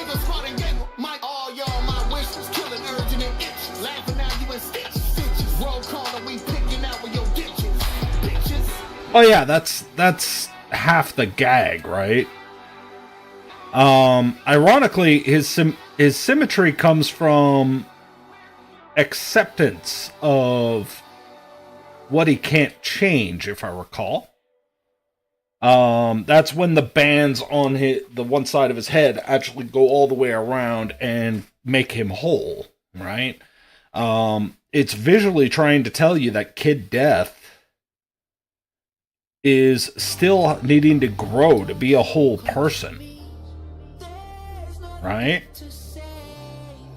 Speaker 11: Oh yeah, that's half the gag, right? Ironically, his symmetry comes from acceptance of what he can't change, if I recall. That's when the bands on the one side of his head actually go all the way around and make him whole, right? It's visually trying to tell you that Kid Death is still needing to grow to be a whole person, right?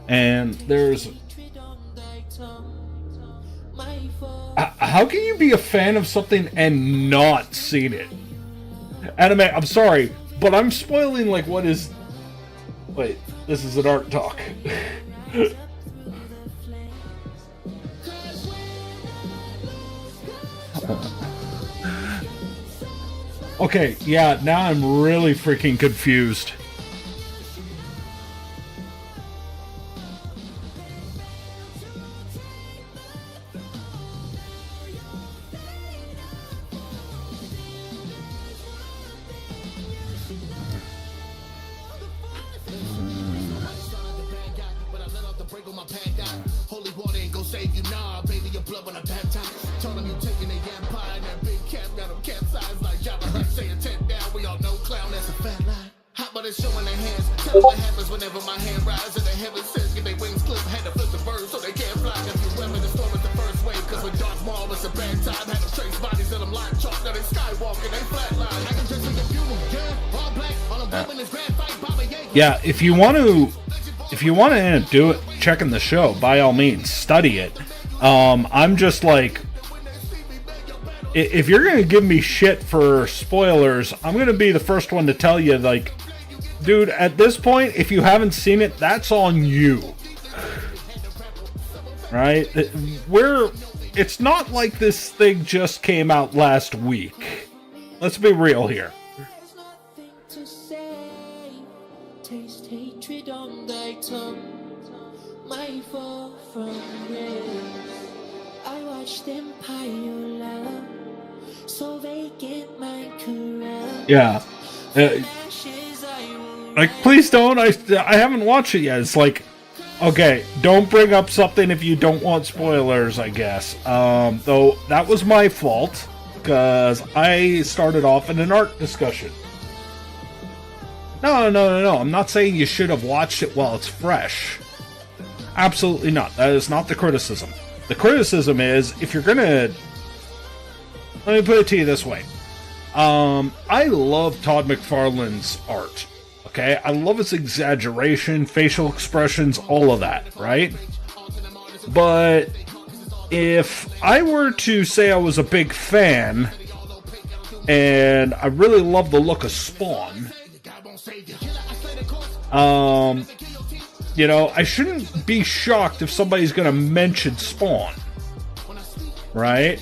Speaker 11: And there's... How can you be a fan of something and not seen it? Anime, I'm sorry, but I'm spoiling like what is... Wait, this is an art talk. Okay, yeah, now I'm really freaking confused.
Speaker 12: Holy water ain't gon' save you, nah, baby, your blood when I baptize. Told him you taking the empire and that big cap got him capsized like Jabba Hutt saying 10 down. We all know clown, that's a fat line. How about it showing their hands? Tell them what happens whenever my hand rises and the heavens says get their wings clipped. Had to flip the birds so they can't fly. If you remember the storm was the first wave, cause when Darth Maul was a bad time, had them trace bodies in them line chalk. Now they skywalking, they flatline. I can just see the funeral, yeah, all black on a woman is grand fight, Baba Yaga.
Speaker 11: Yeah, if you want to do it, checking the show, by all means, study it. I'm just like, if you're going to give me shit for spoilers, I'm going to be the first one to tell you, like, dude, at this point, if you haven't seen it, that's on you. Right? It's not like this thing just came out last week. Let's be real here.
Speaker 19: Taste hatred on thy tongue, my fall from grace. I watched them pile up, so vacant my corrupt.
Speaker 11: Yeah. Like, please don't. I haven't watched it yet. It's like, okay, don't bring up something if you don't want spoilers, I guess. Though that was my fault, because I started off in an art discussion. No. I'm not saying you should have watched it while it's fresh. Absolutely not. That is not the criticism. The criticism is, if you're gonna... Let me put it to you this way. I love Todd McFarlane's art. Okay? I love its exaggeration, facial expressions, all of that, right? But if I were to say I was a big fan, and I really love the look of Spawn... you know, I shouldn't be shocked if somebody's gonna mention Spawn, right?